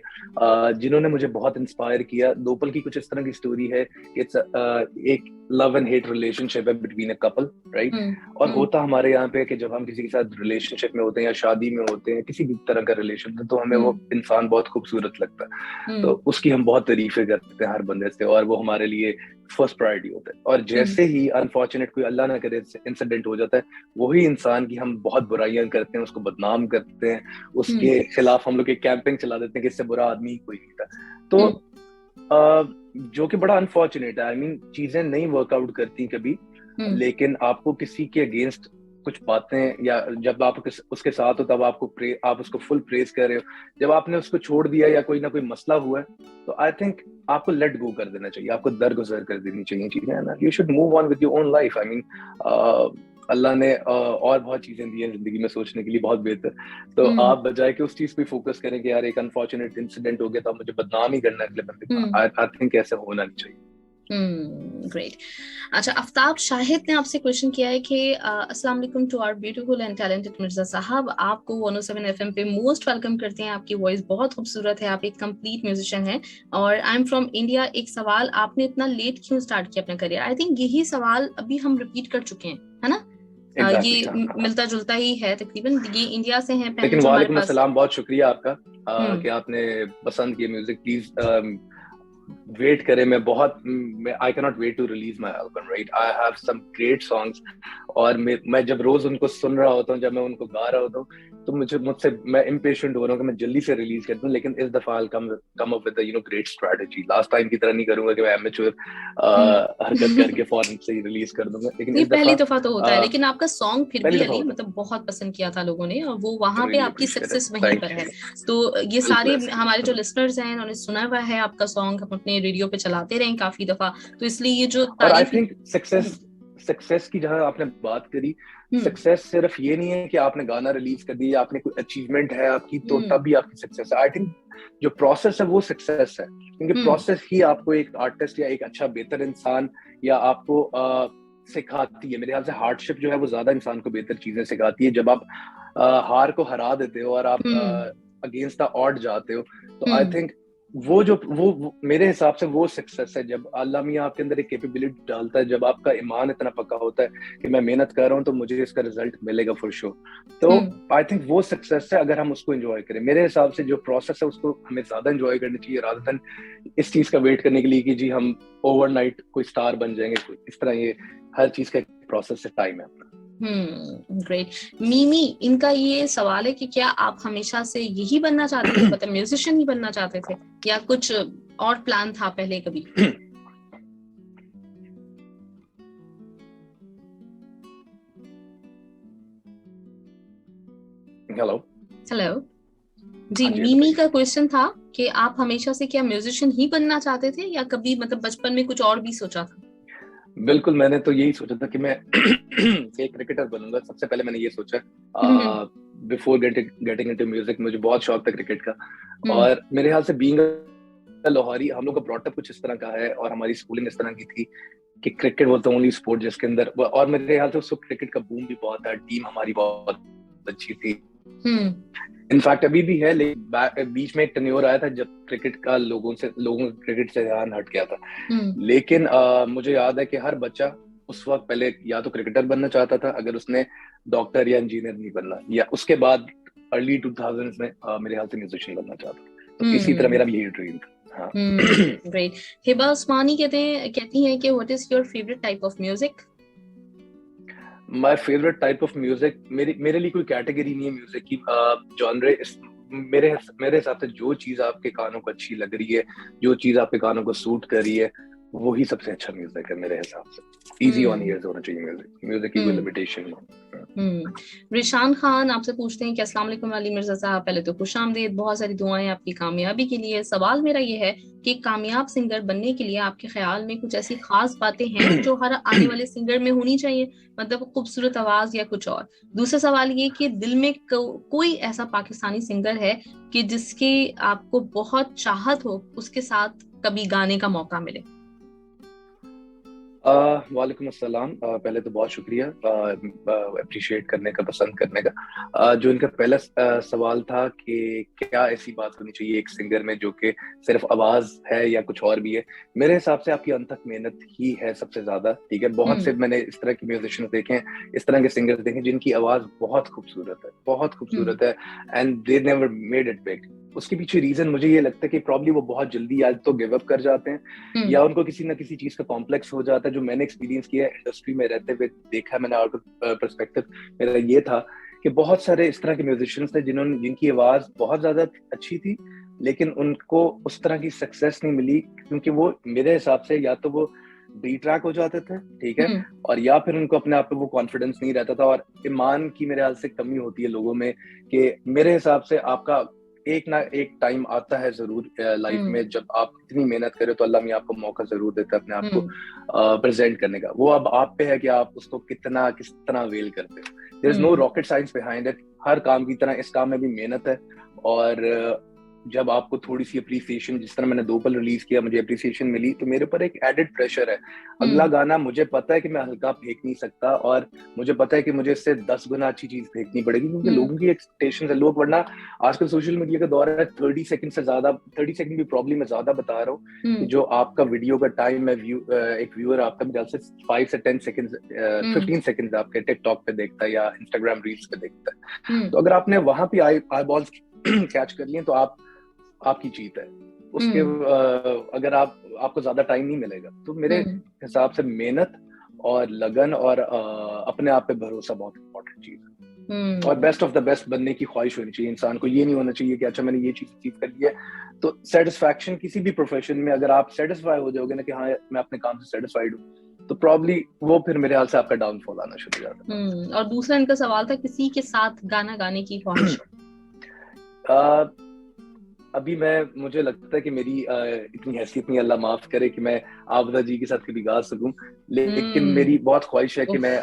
जिन्होंने मुझे बहुत इंस्पायर किया। दो पल की कुछ इस तरह की स्टोरी है, इट्स एक लव एंड हेट रिलेशनशिप है बिटवीन अ कपल, राइट। और होता हमारे यहाँ पे कि जब हम किसी के साथ रिलेशनशिप में होते हैं या शादी में होते हैं, किसी भी तरह का रिलेशन, तो हमें वो इंसान बहुत खूबसूरत लगता है, तो उसकी हम बहुत तारीफें करते हैं हर बंदे से, और वो हमारे लिए फर्स्ट प्रायोरिटी होता है। और जैसे ही अनफॉर्चुनेट कोई अल्लाह ना करे इंसिडेंट हो जाता है, वही इंसान की हम बहुत बुराइयां करते हैं, उसको बदनाम करते हैं, उसके खिलाफ हम लोग एक कैंपेन चला देते हैं कि इससे बुरा आदमी कोई नहीं था। तो जो कि बड़ा अनफॉर्चुनेट है। आई मीन चीजें नहीं वर्कआउट करती कभी, लेकिन आपको किसी के अगेंस्ट कुछ बातें, या जब आप उसके साथ हो तब आप उसको फुल प्रेज कर रहे हो, जब आपने उसको छोड़ दिया या कोई ना कोई मसला हुआ है, तो आई थिंक आपको लेट गो कर देना चाहिए, आपको दरगुजर कर देनी चाहिए चीजें, ना। You should move on with your own life. I mean अल्लाह ने और बहुत चीजें दी हैं जिंदगी में सोचने के लिए, बहुत बेहतर। तो आप बजाय कि उस चीज पे फोकस करें कि यार एक अनफॉर्चुनेट इंसिडेंट हो गया तो मुझे बदनाम ही करना है अगले बंदे को, आई थिंक ऐसा होना नहीं चाहिए। ग्रेट। अच्छा, आफ्ताब शाहिद ने आपसे क्वेश्चन किया है कि अस्सलाम वालेकुम to our beautiful and talented Mirza sahab, आपको 107 एफएम पे मोस्ट वेलकम करते हैं। आपकी वॉइस बहुत खूबसूरत है, आप एक कंप्लीट म्यूजिशियन हैं और आई एम फ्रॉम इंडिया। एक सवाल, आपने इतना लेट क्यों स्टार्ट किया अपना करियर? आई थिंक यही सवाल अभी हम रिपीट कर चुके हैं, है ना? Exactly, ये हाँ। मिलता जुलता ही है तकरीबन। ये इंडिया से हैं पहले लेकिन जो हमारे वालेकुम पास। अस्सलाम, बहुत शुक्रिया आपका कि हम्म आपने पसंद किया म्यूजिक। प्लीज वेट करें, मैं बहुत I can not wait to release my album, right? I have some great songs, और मैं जब रोज उनको सुन रहा होता हूँ, जब मैं उनको गा रहा होता हूँ, तो मैं इम्पेशेंट हो रहा हूँ कि मैं जल्दी से रिलीज कर दूं। लेकिन इस दफा I'll come up with a great strategy. Last time की तरह नहीं करूंगा कि मैं एमेच्योर हरकत हम्म करके फौरन से ही रिलीज कर दूंगा, लेकिन नहीं, इस पहली दफा दफा तो होता है, लेकिन आपका सॉन्ग फिर पहली भी दफा अली होता मतलब बहुत पसंद किया था लोगों ने, और वो है। वहां पे रियली आपकी अप्रिशिएट इट, सक्सेस वहीं थैंक पर है। यू। तो ये सारे बिल्कुल हमारे जो ऐसे। लिसनर्स हैं उन्होंने सुना हुआ है आपका सॉन्ग, हम अपने रेडियो पे चलाते रहे काफी दफा, तो इसलिए ये जो और आई तारीफ। थिंक सक्सेस सक्सेस की जहां आपने बात करी, हम्म सक्सेस सिर्फ ये नहीं है कि आपने गाना रिलीज कर दिया, आपने कोई अचीवमेंट है आपकी, तो हम्म तब भी आपकी सक्सेस है। आई थिंक जो प्रोसेस है वो सक्सेस है, क्योंकि हम्म प्रोसेस ही आपको एक आर्टिस्ट या एक अच्छा बेहतर इंसान या आपको सिखाती है। मेरे ख्याल से हार्डशिप जो है वो ज्यादा इंसान को बेहतर चीजें सिखाती है। जब आप हार को हरा देते हो और आप हम्म अगेंस्ट द ऑड जाते हो, तो आई हम्म थिंक वो मेरे हिसाब से वो सक्सेस है, जब अल्लाह मियाँ आपके अंदर एक कैपेबिलिटी डालता है, जब आपका ईमान इतना पक्का होता है कि मैं मेहनत कर रहा हूँ तो मुझे इसका रिजल्ट मिलेगा फॉर श्योर। तो हम्म आई थिंक वो सक्सेस है अगर हम उसको एंजॉय करें। मेरे हिसाब से जो प्रोसेस है उसको हमें ज्यादा एंजॉय करनी चाहिए, रादर देन इस चीज का वेट करने के लिए कि जी हम ओवरनाइट कोई स्टार बन जाएंगे, कोई इस तरह। ये हर चीज का प्रोसेस से टाइम है अपना। ग्रेट। मीमी, इनका ये सवाल है कि क्या आप हमेशा से यही बनना चाहते थे, मतलब म्यूजिशियन ही बनना चाहते थे, या कुछ और प्लान था पहले कभी? हेलो। हेलो जी, हाँ जी, मीमी बताइए। का क्वेश्चन था कि आप हमेशा से क्या म्यूजिशियन ही बनना चाहते थे, या कभी मतलब बचपन में कुछ और भी सोचा था? बिल्कुल, मैंने तो यही सोचा था कि मैं एक क्रिकेटर बनूंगा। सबसे पहले मैंने ये सोचा, हम्म बिफोर गेटिंग इनटू म्यूजिक। मुझे बहुत शौक था क्रिकेट का, हम्म और मेरे ख्याल से बीइंग लाहौरी, हम लोग का ब्रॉटअप कुछ इस तरह का है, और हमारी स्कूलिंग इस तरह की थी कि cricket was the only sport जिसके अंदर, और मेरे ख्याल से उस वक्त क्रिकेट का बूम भी बहुत था, टीम हमारी बहुत अच्छी थी। हम्म इनफैक्ट अभी भी है, लेकिन बीच में एक टर्न्योर आया था जब क्रिकेट का लोगों का क्रिकेट से ध्यान हट गया था। हम्म लेकिन मुझे याद है कि हर बच्चा उस वक्त पहले या तो क्रिकेटर बनना चाहता था, अगर उसने डॉक्टर या इंजीनियर नहीं बनना, या उसके बाद अर्ली 2000s में मेरे ख्याल से म्यूजिशियन बनना चाहता था। तो इसी तरह हम्म मेरा भी यही ड्रीम था। हाँ। ग्रेट। हिबा उस्मानी कहती हैं कि what is your favourite type of music? My favourite type of music, मेरे लिए कोई कैटेगरी नहीं है म्यूजिक की, जॉनरे। मेरे हिसाब से जो चीज आपके कानों को अच्छी लग रही है, जो चीज आपके कानों को सूट कर रही है, वही सबसे अच्छा म्यूजिक है मेरे हिसाब से। इजी ऑन ईयर्स होना चाहिए म्यूजिक, म्यूजिक की कोई हम्म लिमिटेशन नहीं। रिशान खान आपसे पूछते हैं कि अस्सलाम वालेकुम अली मिर्जा साहब, पहले तो खुश आमदीद, बहुत सारी दुआएं आपकी कामयाबी के लिए। सवाल मेरा ये है कि कामयाब सिंगर बनने के लिए आपके ख्याल में कुछ ऐसी खास बातें हैं जो हर आने वाले सिंगर में होनी चाहिए, मतलब खूबसूरत आवाज या कुछ और? दूसरा सवाल ये कि दिल में कोई ऐसा पाकिस्तानी सिंगर है कि जिसके आपको बहुत चाहत हो, उसके साथ कभी गाने का मौका मिले? वालेकुम अस्सलाम। पहले तो बहुत शुक्रिया अप्रिशिएट करने का, पसंद करने का। जो इनका पहला सवाल था कि क्या ऐसी बात होनी चाहिए एक सिंगर में जो कि सिर्फ आवाज है या कुछ और भी है, मेरे हिसाब से आपकी अनथक मेहनत ही है सबसे ज्यादा। ठीक है, बहुत से मैंने इस तरह के म्यूजिशियंस देखे हैं, इस तरह के सिंगर्स देखे जिनकी आवाज बहुत खूबसूरत है, बहुत खूबसूरत है, and they never made it big. उसके पीछे रीजन मुझे ये लगता है कि प्रॉब्ली वो बहुत जल्दी या तो गिव अप कर जाते हैं, या उनको किसी ना किसी चीज का कॉम्प्लेक्स हो जाता है। जो मैंने एक्सपीरियंस किया है इंडस्ट्री में रहते हुए, देखा मैंने आउट ऑफ पर्सपेक्टिव, मेरा ये था कि बहुत सारे इस तरह के म्यूजिशियंस थे जिनकी आवाज बहुत ज्यादा अच्छी थी, लेकिन उनको उस तरह की सक्सेस नहीं मिली, क्योंकि वो मेरे हिसाब से या तो वो डी ट्रैक हो जाते थे, ठीक है, और या फिर उनको अपने आप पे वो कॉन्फिडेंस नहीं रहता था, और ईमान की मेरे ख्याल से कमी होती है लोगों में। कि मेरे हिसाब से आपका एक ना एक टाइम आता है जरूर लाइफ में, जब आप इतनी मेहनत करें तो अल्लाह मियां आपको मौका जरूर देता है अपने आप को प्रेजेंट करने का। वो अब आप पे है कि आप उसको किस तरह वेल करते हो। There is no rocket science behind it. हर काम की तरह इस काम में भी मेहनत है, और जब आपको थोड़ी सी अप्रिसिएशन, जिस तरह मैंने 2 पल रिलीज किया, मुझे अप्रिसिएशन मिली, तो मेरे ऊपर एक एडेड प्रेशर है। अगला गाना मुझे पता है कि मैं हल्का फेंक नहीं सकता, और मुझे पता है कि मुझे इससे 10 गुना अच्छी चीज फेंकनी पड़ेगी, क्योंकि लोगों की एक्सपेक्टेशंस है। लोग, वरना आजकल सोशल मीडिया का दौर है, 30 सेकंड से ज्यादा, 30 सेकंड भी प्रॉब्लम मैं ज्यादा बता रहा हूँ कि जो आपका वीडियो का टाइम है, एक व्यूअर आपका मेरे ख्याल से 5 से 10 सेकंड, 15 सेकंड आपके टिकटॉक पे देखता है या इंस्टाग्राम रील्स पे देखता है। तो अगर आपने वहां पे आई बॉल्स कैच कर लिए, तो आपकी जीत है। उसके अगर आपको ज्यादा टाइम नहीं मिलेगा, तो मेरे हिसाब से मेहनत और लगन और अपने आप पे भरोसा बहुत इंपॉर्टेंट चीज है। और बेस्ट ऑफ द बेस्ट बनने की ख्वाहिश होनी चाहिए इंसान को। ये नहीं होना चाहिए कि अच्छा मैंने ये चीज अचीव कर ली है। तो सेटिस्फैक्शन किसी भी प्रोफेशन में, अगर आप सेटिस्फाई हो जाओगे ना कि हाँ मैं अपने काम से सेटिस्फाइड हूँ, तो प्रॉब्ली वो फिर मेरे हाल से आपका डाउनफॉल आना शुरू हो जाता है। और दूसरा इनका सवाल था किसी के साथ गाना गाने की ख्वाहिश। अभी मुझे लगता है कि मेरी इतनी हैसियत नहीं, अल्लाह माफ करे, कि मैं आबदा जी के साथ कभी गा सकूं, लेकिन मेरी बहुत ख्वाहिश है कि मैं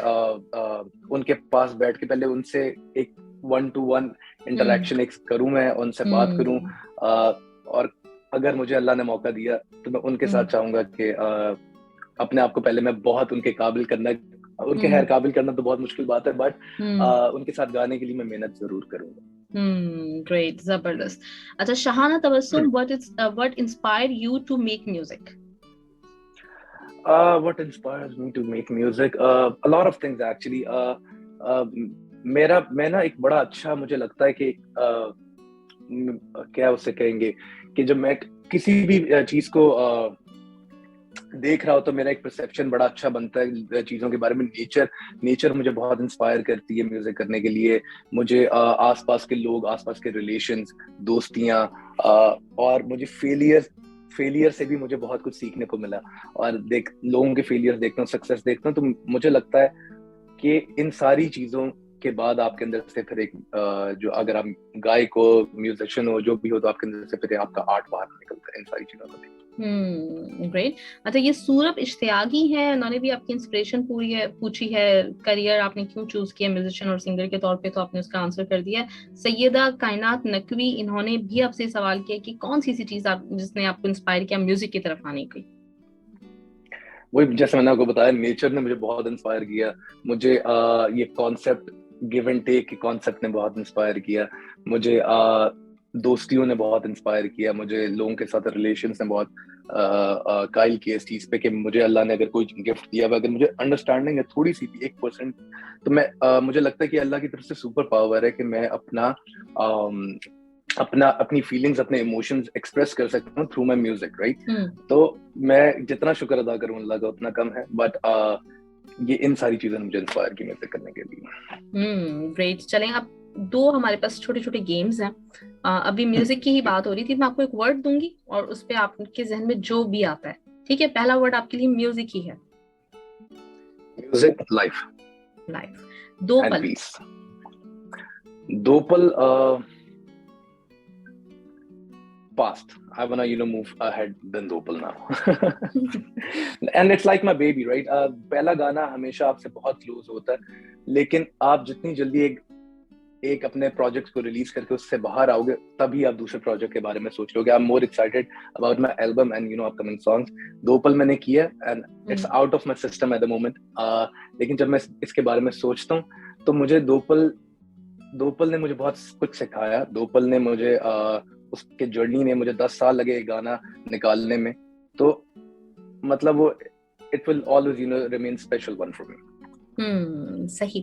उनके पास बैठ के पहले उनसे एक 1-to-1 इंटरेक्शन एक करूं, मैं उनसे बात करूं, और अगर मुझे अल्लाह ने मौका दिया तो मैं उनके साथ चाहूंगा कि अपने आप को पहले मैं बहुत उनके काबिल करना, उनके खैर काबिल करना तो बहुत मुश्किल बात है, बट उनके साथ गाने के लिए मैं मेहनत जरूर करूंगा। Great, जबरदस्त। अच्छा, Shahana Tabassum, what inspired you to make music? What inspires me to make music? A lot of things actually. मैं ना एक बड़ा अच्छा, मुझे लगता है कि क्या उसे कहेंगे, कि जब मैं किसी भी चीज को देख रहा हो तो मेरा एक परसेप्शन बड़ा अच्छा बनता है चीजों के बारे में। नेचर मुझे बहुत इंस्पायर करती है म्यूजिक करने के लिए। मुझे आसपास के लोग, आसपास के रिलेशंस, दोस्तियां, और मुझे फेलियर से भी मुझे बहुत कुछ सीखने को मिला। और लोगों के फेलियर देखता हूँ, सक्सेस देखता हूँ, तो मुझे लगता है कि इन सारी चीजों के बाद आपके अंदर से फिर एक जो, अगर आप गायक हो, म्यूजिशियन हो, जो भी हो, तो आपके अंदर से फिर आपका आर्ट बाहर निकलता है इन सारी चीजों को। ग्रेट। अच्छा, ये सूरब इश्तियाकी है, उन्होंने भी आपकी इंस्पिरेशन पूछी है, करियर आपने क्यों चूज किया म्यूजिशियन और सिंगर के तौर पे, तो आपने उसका आंसर कर दिया। सैयदा कायनात नकवी, इन्होंने भी आपसे सवाल किया कि कौन सी चीज जिसने आपको इंस्पायर किया म्यूजिक की तरफ आने की। वही, जैसे मैंने आपको बताया, नेचर ने मुझे बहुत इंस्पायर किया। मुझे ये कॉन्सेप्ट, गिव एंड टेक के कॉन्सेप्ट ने बहुत इंस्पायर किया। मुझे दोस्तियों ने बहुत इंस्पायर किया। मुझे लोगों के साथ रिलेशंस ने बहुत कायल किया इस चीज पे कि मुझे अल्लाह ने अगर कोई गिफ्ट दिया हुआ, अगर मुझे अंडरस्टैंडिंग है थोड़ी सी भी 1%, तो मैं मुझे लगता है कि अल्लाह की तरफ से सुपर पावर है कि मैं अपनी फीलिंग्स, अपने इमोशंस एक्सप्रेस कर सकता हूँ थ्रू माय म्यूजिक, राइट। तो मैं जितना शुक्र अदा करूँ अल्लाह का उतना कम है, बट ये इन सारी चीजों ने मुझे इंस्पायर की म्यूजिक करने के लिए। ग्रेट। चलें, अब दो हमारे पास छोटे छोटे गेम्स हैं। अभी म्यूजिक की ही बात हो रही थी, मैं आपको एक वर्ड दूंगी और उस पे आपके जहन में जो भी आता है, ठीक है। पहला वर्ड आपके लिए म्यूजिक ही है। Music, life. लाइफ। दो पल। पीस। दो पल, past. I wanna, move ahead than Dopal now. And it's like my baby, right? पहला गाना हमेशा आपसे बहुत क्लोज होता है, लेकिन आप जितनी जल्दी एक अपने प्रोजेक्ट को रिलीज करके उससे बाहर आओगे, तभी आप दूसरे प्रोजेक्ट के बारे में सोच लोगे। I am more excited about my album and upcoming songs. दो पल मैंने किया and it's out of my system at the moment, लेकिन जब मैं इसके बारे में सोचता हूँ तो मुझे दो पल ने मुझे बहुत कुछ सिखाया। दो पल ने मुझे उसके जर्नी में मुझे 10 साल लगे गाना निकालने में, तो मतलब वो it will always remain special one for me. सही।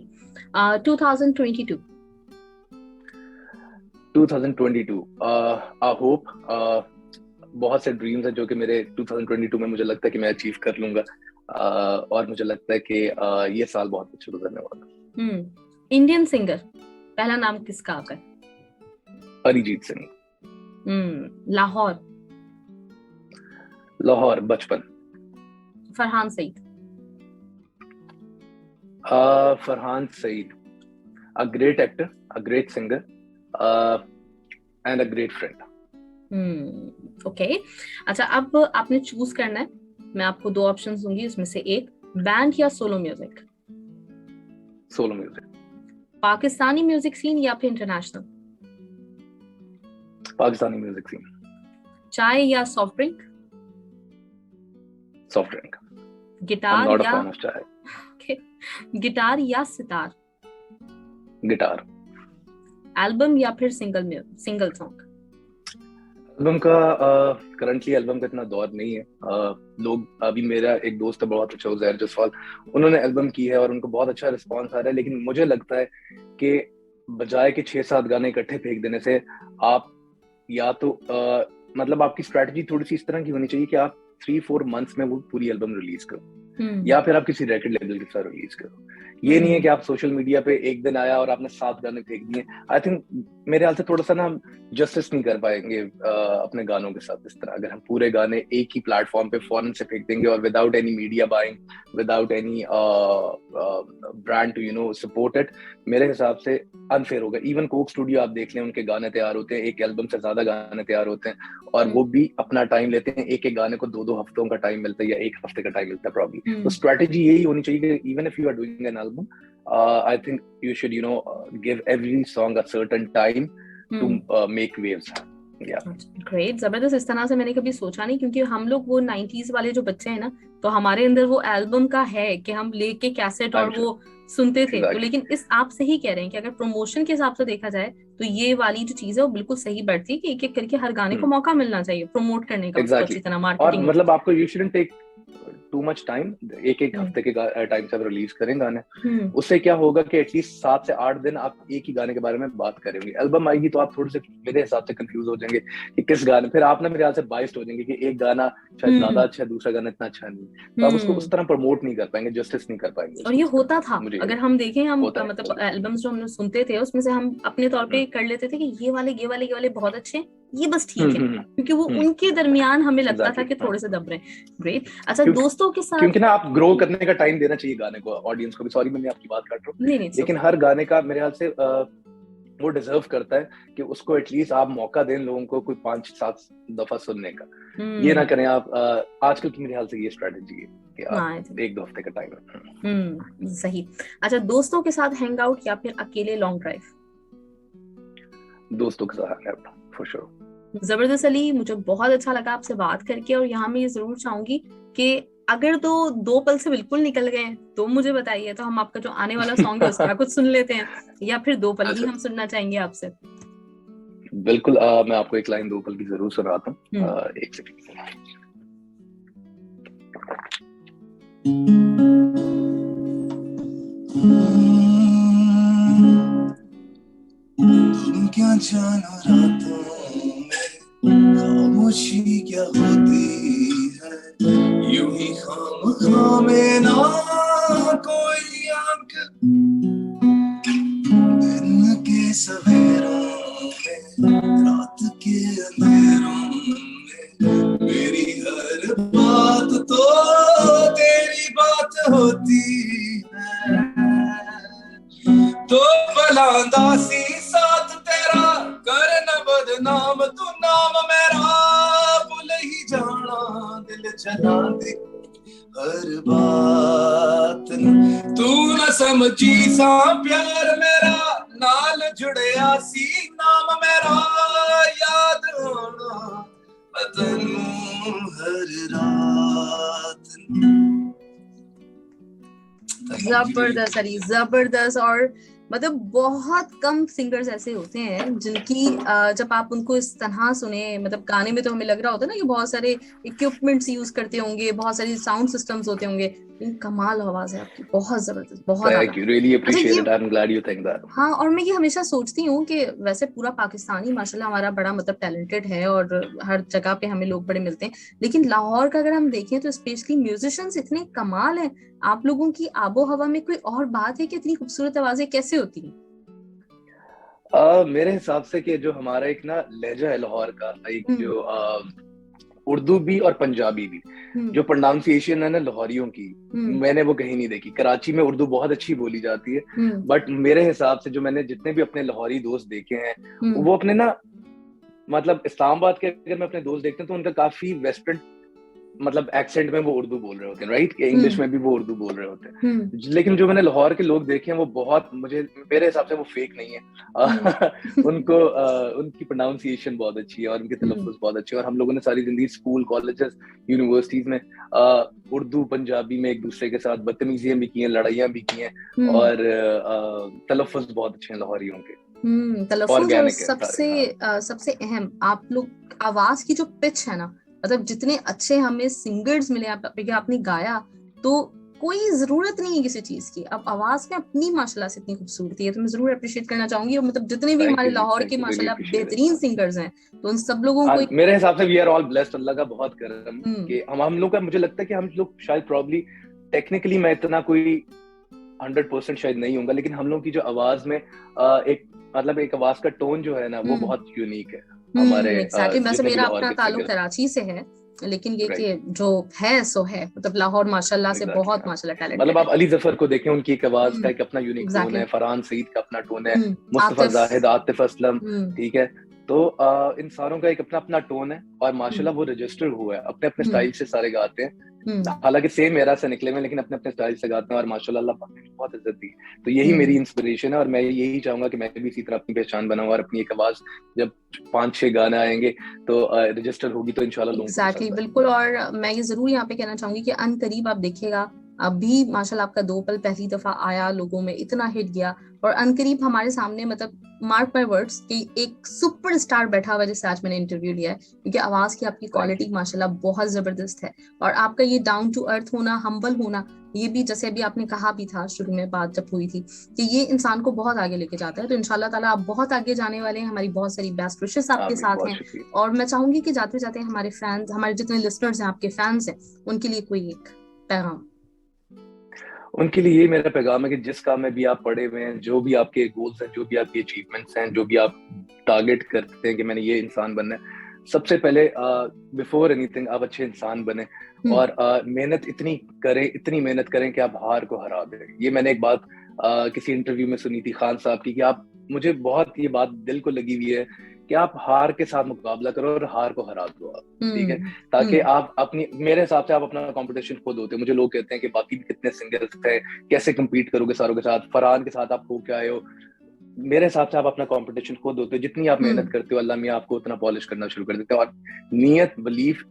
2022 आई होप, बहुत से ड्रीम्स हैं जो कि मेरे 2022 में मुझे लगता है कि मैं अचीव कर लूंगा, और मुझे लगता है कि ये साल बहुत अच्छा गुजरने वाला। इंडियन सिंगर, पहला नाम किसका आता है? अरिजीत सिंह। लाहौर बचपन। Farhan Saeed. Farhan Saeed, a great actor, a great singer, and a great friend. Okay. अच्छा, अब आपने चूज करना है, मैं आपको दो ऑप्शंस दूंगी, उसमें से एक, बैंड या solo music? Solo music. Pakistani music scene या फिर इंटरनेशनल? Pakistani music scene. चाय या soft drink? Soft drink. Guitar not a या फैन ऑफ चाय। गिटार या सितार? गिटार। एल्बम या फिर सिंगल सॉन्ग? एल्बम का करंटली एल्बम का इतना दौर नहीं है। लोग, अभी मेरा एक दोस्त है बहुत अच्छा, उजैर जसवाल, उन्होंने एल्बम की है और उनको बहुत अच्छा रिस्पांस आ रहा है। लेकिन मुझे लगता है कि बजाय के 6-7 गाने इकट्ठे फेंक देने से, आप या तो मतलब आपकी स्ट्रैटेजी थोड़ी सी इस तरह की होनी चाहिए कि आप 3-4 मंथ्स में वो पूरी एल्बम रिलीज करो, या फिर आप किसी रिकॉर्ड लेबल के साथ रिलीज करो। ये नहीं है कि आप सोशल मीडिया पे एक दिन आया और आपने 7 गाने फेंक दिए। आई थिंक मेरे ख्याल से थोड़ा सा ना हम जस्टिस नहीं कर पाएंगे अपने गानों के साथ इस तरह, अगर हम पूरे गाने एक ही प्लेटफॉर्म पे फौरन से फेंक देंगे और without any media buying, without any brand to support it. मेरे हिसाब से अनफेयर होगा। इवन कोक स्टूडियो आप देख लें, उनके गाने तैयार होते हैं, एक एल्बम से ज्यादा गाने तैयार होते हैं, और वो भी अपना टाइम लेते हैं। एक एक गाने को 2-2 हफ्तों का टाइम मिलता है या 1 हफ्ते का टाइम मिलता है प्रॉब्ली। तो स्ट्रेटेजी यही होनी चाहिए कि even if you are doing an album, I think you should give every song a certain time to make waves. Great, जबरदस्त। इस तरह से मैंने कभी सोचा नहीं, क्योंकि हम लोग वो 90s वाले जो बच्चे हैं ना, तो हमारे अंदर वो एल्बम का है कि हम लेके कैसेट और वो सुनते थे। तो लेकिन इस आप से ही कह रहे हैं कि अगर प्रमोशन के हिसाब से देखा जाए तो ये वाली जो चीज है वो बिल्कुल सही बढ़ती है कि एक एक करके हर गाने को मौका मिलना चाहिए प्रमोट करने का, उसको अच्छी तरह मार्केटिंग। और मतलब आपको you shouldn't take too much time, एक हफ्ते के टाइम से आप रिलीज करें गाने, उससे क्या होगा कि एटलीस्ट 7 से 8 दिन आप एक ही गाने के बारे में बात करेंगे। एल्बम आएगी तो आप थोड़े से मेरे हिसाब से कंफ्यूज हो जाएंगे कि किस गाने, फिर आप ना मेरे ख्याल से बाइस्ड हो जाएंगे कि एक गाना शायद ज्यादा अच्छा है, दूसरा गाना इतना अच्छा नहीं, तो आप उसको उस तरह प्रमोट नहीं कर पाएंगे, जस्टिस नहीं कर पाएंगे। और ये होता था, अगर हम देखें, हम मतलब एल्बम्स जो हम सुनते थे उसमें से हम अपने तौर पे कर लेते थे कि ये वाले बहुत अच्छे, ये बस ठीक है, क्योंकि वो उनके दरमियान हमें लगता था कि थोड़े से दब रहे। ग्रेट। अच्छा, दोस्तों के साथ, क्योंकि ना आप ग्रो करने का टाइम देना चाहिए गाने को, ऑडियंस को भी। सॉरी मैं आपकी बात काट रहा हूँ, लेकिन हर गाने का मेरे ख्याल से वो डिजर्व करता है कि उसको एटलीस्ट आप मौका दें लोगों को कोई 5-7 दफा सुनने का। ये ना करें आप, आजकल की मेरे ख्याल से ये स्ट्रेटेजी है कि आप 1-2 हफ्ते का टाइम है। सही। अच्छा, दोस्तों के साथ हैंग आउट या फिर अकेले लॉन्ग ड्राइव? दोस्तों के साथ हैंग आउट फॉर श्योर। जबरदस्त अली, मुझे बहुत अच्छा लगा आपसे बात करके, और यहाँ मैं ये जरूर चाहूंगी कि अगर तो 2 पल से बिल्कुल निकल गए तो मुझे बताइए, तो हम आपका जो आने वाला सॉन्ग है उसका कुछ सुन लेते हैं, या फिर 2 पल ही हम सुनना चाहेंगे आपसे। बिल्कुल, मैं आपको एक लाइन 2 पल की जरूर सुनाता हूँ। एक सेकंड। तुम क्या जानो रातों में खामोशी क्या होती है, यूं ही खाम में ना कोई आंख, दिन के सवेरों में, रात के अंधेरों में, मेरी हर बात तो तेरी बात होती है, तो बलांदासी साथ तेरा कर न बदनाम, तू नाम मेरा भूल ही जाना, दिल जला दे हर बात, तू न समझी सा प्यार मेरा, नाल जुड़िया सी नाम मेरा, याद आना बदन हर रात। जबरदस्त अली, जबरदस्त। और मतलब बहुत कम सिंगर्स ऐसे होते हैं जिनकी जब आप उनको इस तरह सुने, मतलब गाने में तो हमें लग रहा होता है ना कि बहुत सारे इक्विपमेंट्स यूज करते होंगे, बहुत सारी साउंड सिस्टम्स होते होंगे, लेकिन कमाल आवाज है आपकी, बहुत जबरदस्त, बहुत Thank you, really appreciate it. I'm glad you think that. हाँ, और मैं ये हमेशा सोचती हूँ कि वैसे पूरा पाकिस्तानी माशाल्लाह हमारा बड़ा मतलब टैलेंटेड है और हर जगह पे हमें लोग बड़े मिलते हैं, लेकिन लाहौर का अगर हम देखें तो स्पेशली म्यूजिशियंस इतने कमाल हैं। आप लोगों की आबो हवा में कोई और बात है कि इतनी खूबसूरत आवाजें कैसे होती हैं? मेरे हिसाब से कि जो हमारा एक ना लहजा है लाहौर का, एक जो उर्दू भी और पंजाबी भी, जो प्रोनाउंसिएशन है ना लाहौरियों की, मैंने वो कहीं नहीं देखी। कराची में उर्दू बहुत अच्छी बोली जाती है, बट मेरे हिसाब से जो मैंने जितने भी अपने लाहौरी दोस्त देखे हैं, वो अपने ना मतलब इस्लामाबाद के अगर मैं अपने दोस्त देखते हैं तो उनका काफी वेस्टर्न मतलब एक्सेंट में वो उर्दू बोल रहे होते हैं, राइट? इंग्लिश में भी वो उर्दू बोल रहे होते हैं। लेकिन जो मैंने लाहौर के लोग देखे हैं वो बहुत, मेरे हिसाब से वो फेक नहीं है। उनको उनकी प्रोनाउंसिएशन बहुत अच्छी है और उनके तलफ़्फ़ुज़ बहुत अच्छे हैं। और हम लोगों ने सारी जिंदगी स्कूल, कॉलेजेस, यूनिवर्सिटीज में उर्दू पंजाबी में एक दूसरे के साथ बदतमीजियां भी की हैं, लड़ाइयां भी की हैं, और तलफ़्फ़ुज़ बहुत अच्छे हैं लाहौरियों के। तलफ़्फ़ुज़ और सबसे अहम, आप लोग आवाज की जो पिच है ना, मतलब जितने अच्छे हमें सिंगर्स मिले, आपने गाया, तो कोई जरूरत नहीं है किसी चीज की। अब आवाज में अपनी माशाल्लाह से इतनी खूबसूरती है, तो मैं जरूर अप्रिशिएट करना चाहूंगी। और मतलब जितने भी हमारे लाहौर के माशाल्लाह बेहतरीन सिंगर्स हैं, तो उन सब लोगों को मेरे हिसाब से वी आर ऑल ब्लेस्ड, अल्लाह का बहुत करम कि हम लोग का, मुझे लगता है कि हम लोग शायद प्रॉब्ली टेक्निकली मैं इतना कोई 100% शायद नहीं होगा, लेकिन हम लोग की जो आवाज में एक मतलब एक आवाज का टोन जो है ना, वो बहुत यूनिक है हमारे। वैसे मेरा अपना ताल्लुक कराची से है, लेकिन ये कि जो है सो है, मतलब लाहौर माशाल्लाह से बहुत माशाल्लाह टैलेंटेड मतलब आप अली जफर को देखें, उनकी एक आवाज का एक अपना यूनिक टोन है, फरहान सईद का अपना टोन है, मुस्तफा जाहिद, आतिफ असलम, ठीक है। तो इन सारों का एक अपना अपना टोन है और माशाल्लाह वो रजिस्टर्ड हुआ है, अपने अपने स्टाइल से सारे गाते हैं। हालांकि सेम एरा से निकले हुए, लेकिन अपने अपने स्टाइल से गाते हैं और माशाल्लाह अल्लाह पाक ने बहुत इज्जत दी। तो यही मेरी इंस्पिरेशन है और मैं यही चाहूंगा कि मैं भी इसी तरह अपनी पहचान बनाऊं और अपनी एक आवाज जब 5-6 गाने आएंगे तो रजिस्टर होगी, तो इंशाल्लाह लोगों को एग्जैक्टली, बिल्कुल। और मैं ये जरूर यहाँ पे कहना चाहूंगी कि अनकरीब आप देखिएगा, अभी माशाल्लाह आपका दो पल पहली दफा आया, लोगों में इतना हिट गया, और अनकरीब हमारे सामने, मतलब मार्क माय वर्ड्स, कि एक सुपरस्टार बैठा हुआ, जैसे आज मैंने इंटरव्यू लिया है, क्योंकि आवाज की आपकी क्वालिटी माशाल्लाह बहुत जबरदस्त है। और आपका ये डाउन टू अर्थ होना, हम्बल होना, ये भी जैसे अभी आपने कहा भी था शुरू में बात जब हुई थी, कि ये इंसान को बहुत आगे लेके जाता है। तो इंशाल्लाह ताला आप बहुत आगे जाने वाले हैं, हमारी बहुत सारी बेस्ट विशेस आपके साथ हैं। और मैं चाहूंगी कि जाते जाते हमारे फैंस, हमारे जितने लिसनर्स हैं, आपके फैंस हैं, उनके लिए कोई एक पैगाम। उनके लिए ये मेरा पैगाम है कि जिस काम में भी आप पड़े हुए हैं, जो भी आपके गोल्स हैं, जो भी आपकी अचीवमेंट्स हैं, जो भी आप टारगेट करते हैं कि मैंने ये इंसान बनना है, सबसे पहले बिफोर एनीथिंग आप अच्छे इंसान बने और मेहनत इतनी मेहनत करें कि आप हार को हरा दें। ये मैंने एक बात किसी इंटरव्यू में सुनी थी खान साहब की, कि आप, मुझे बहुत ये बात दिल को लगी हुई है कि आप हार के साथ मुकाबला करो और हार को हरा दो आप, ठीक है, ताकि आप अपनी, मेरे हिसाब से आप अपना कंपटीशन खुद होते हैं। मुझे लोग कहते हैं कि बाकी भी कितने सिंगर्स हैं, कैसे compete करोगे सारों के साथ, फरहान के साथ आप हो क्या आए हो। मेरे हिसाब से आप अपना कंपटीशन खुद होते हो, जितनी आप मेहनत करते हो अल्लाह मियां आपको उतना पॉलिश करना शुरू कर देते हैं। और नियत, belief,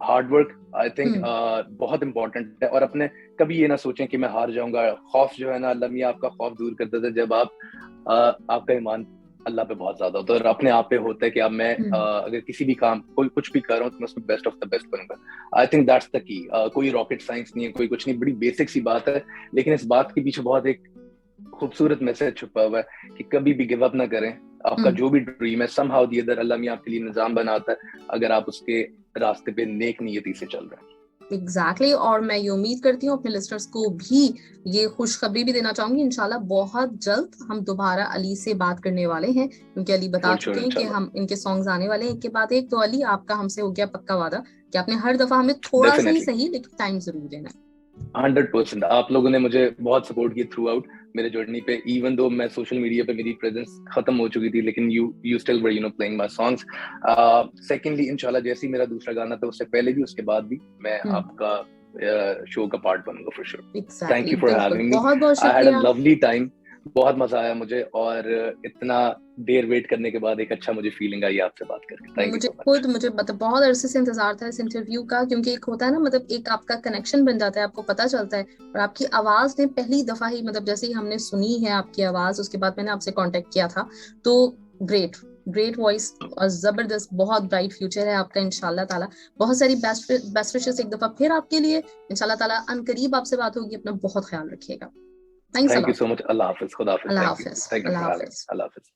hard work, I think बहुत इंपॉर्टेंट है। और अपने कभी ये ना सोचें कि मैं हार जाऊंगा। खौफ जो है ना, अल्लाह मियां आपका खौफ दूर कर देता है जब आप आपका ईमान अल्लाह पे बहुत ज्यादा होता है और अपने आप पे होता है कि अब मैं अगर किसी भी काम, कोई कुछ भी कर रहा हूँ तो मैं उसमें बेस्ट ऑफ द बेस्ट बनूंगा। I think that's the key. कोई रॉकेट साइंस नहीं है, कोई कुछ नहीं, बड़ी बेसिक सी बात है, लेकिन इस बात के पीछे बहुत एक खूबसूरत मैसेज छुपा हुआ है कि कभी भी गिव अप ना करें। आपका जो भी ड्रीम है, समहाउ दी अदर अल्लाह मियां आपके लिए निजाम बनाता है, अगर आप उसके रास्ते पे नेक नियति से चल रहे हैं। एग्जैक्टली और मैं ये उम्मीद करती हूँ अपने लिस्टर्स को भी ये खुशखबरी भी देना चाहूंगी, इंशाल्लाह बहुत जल्द हम दोबारा अली से बात करने वाले हैं, क्योंकि अली बता चुके हैं कि हम इनके सॉन्ग्स आने वाले हैं एक के बाद एक। तो अली, आपका हमसे हो गया पक्का वादा कि आपने हर दफा हमें थोड़ा सा ही सही लेकिन टाइम जरूर देना है। 100%। आप लोगों ने मुझे बहुत सपोर्ट किया थ्रू आउट मेरे जर्नी पे, इवन दो मैं सोशल मीडिया पे मेरी प्रेजेंस खत्म हो चुकी थी, लेकिन you still were playing my songs. Secondly इंशाल्लाह जैसे ही मेरा दूसरा गाना था, उससे पहले भी उसके बाद भी मैं आपका शो का पार्ट बनूंगा for sure. Thank you for having me. I had a lovely time, बहुत मजा आया मुझे, और इतना देर वेट करने के बाद एक अच्छा मुझे फीलिंग आई आपसे बात करके। मुझे मतलब बहुत अरसे से इंतजार था इस इंटरव्यू का, क्योंकि एक होता है ना, मतलब एक आपका कनेक्शन बन जाता है, आपको पता चलता है। और आपकी आवाज ने पहली दफा ही, मतलब जैसे ही हमने सुनी है आपकी आवाज, उसके बाद मैंने आपसे कांटेक्ट किया था। तो ग्रेट वॉइस और जबरदस्त, बहुत ब्राइट फ्यूचर है आपका इंशाल्लाह ताला। बहुत सारी बेस्ट विशेस एक दफा फिर आपके लिए, इंशाल्लाह ताला अनकरीब आपसे बात होगी। अपना बहुत ख्याल रखिएगा। Thank you so much. अल्लाह हाफिज। खुदा हाफिज। अल्लाह हाफिज।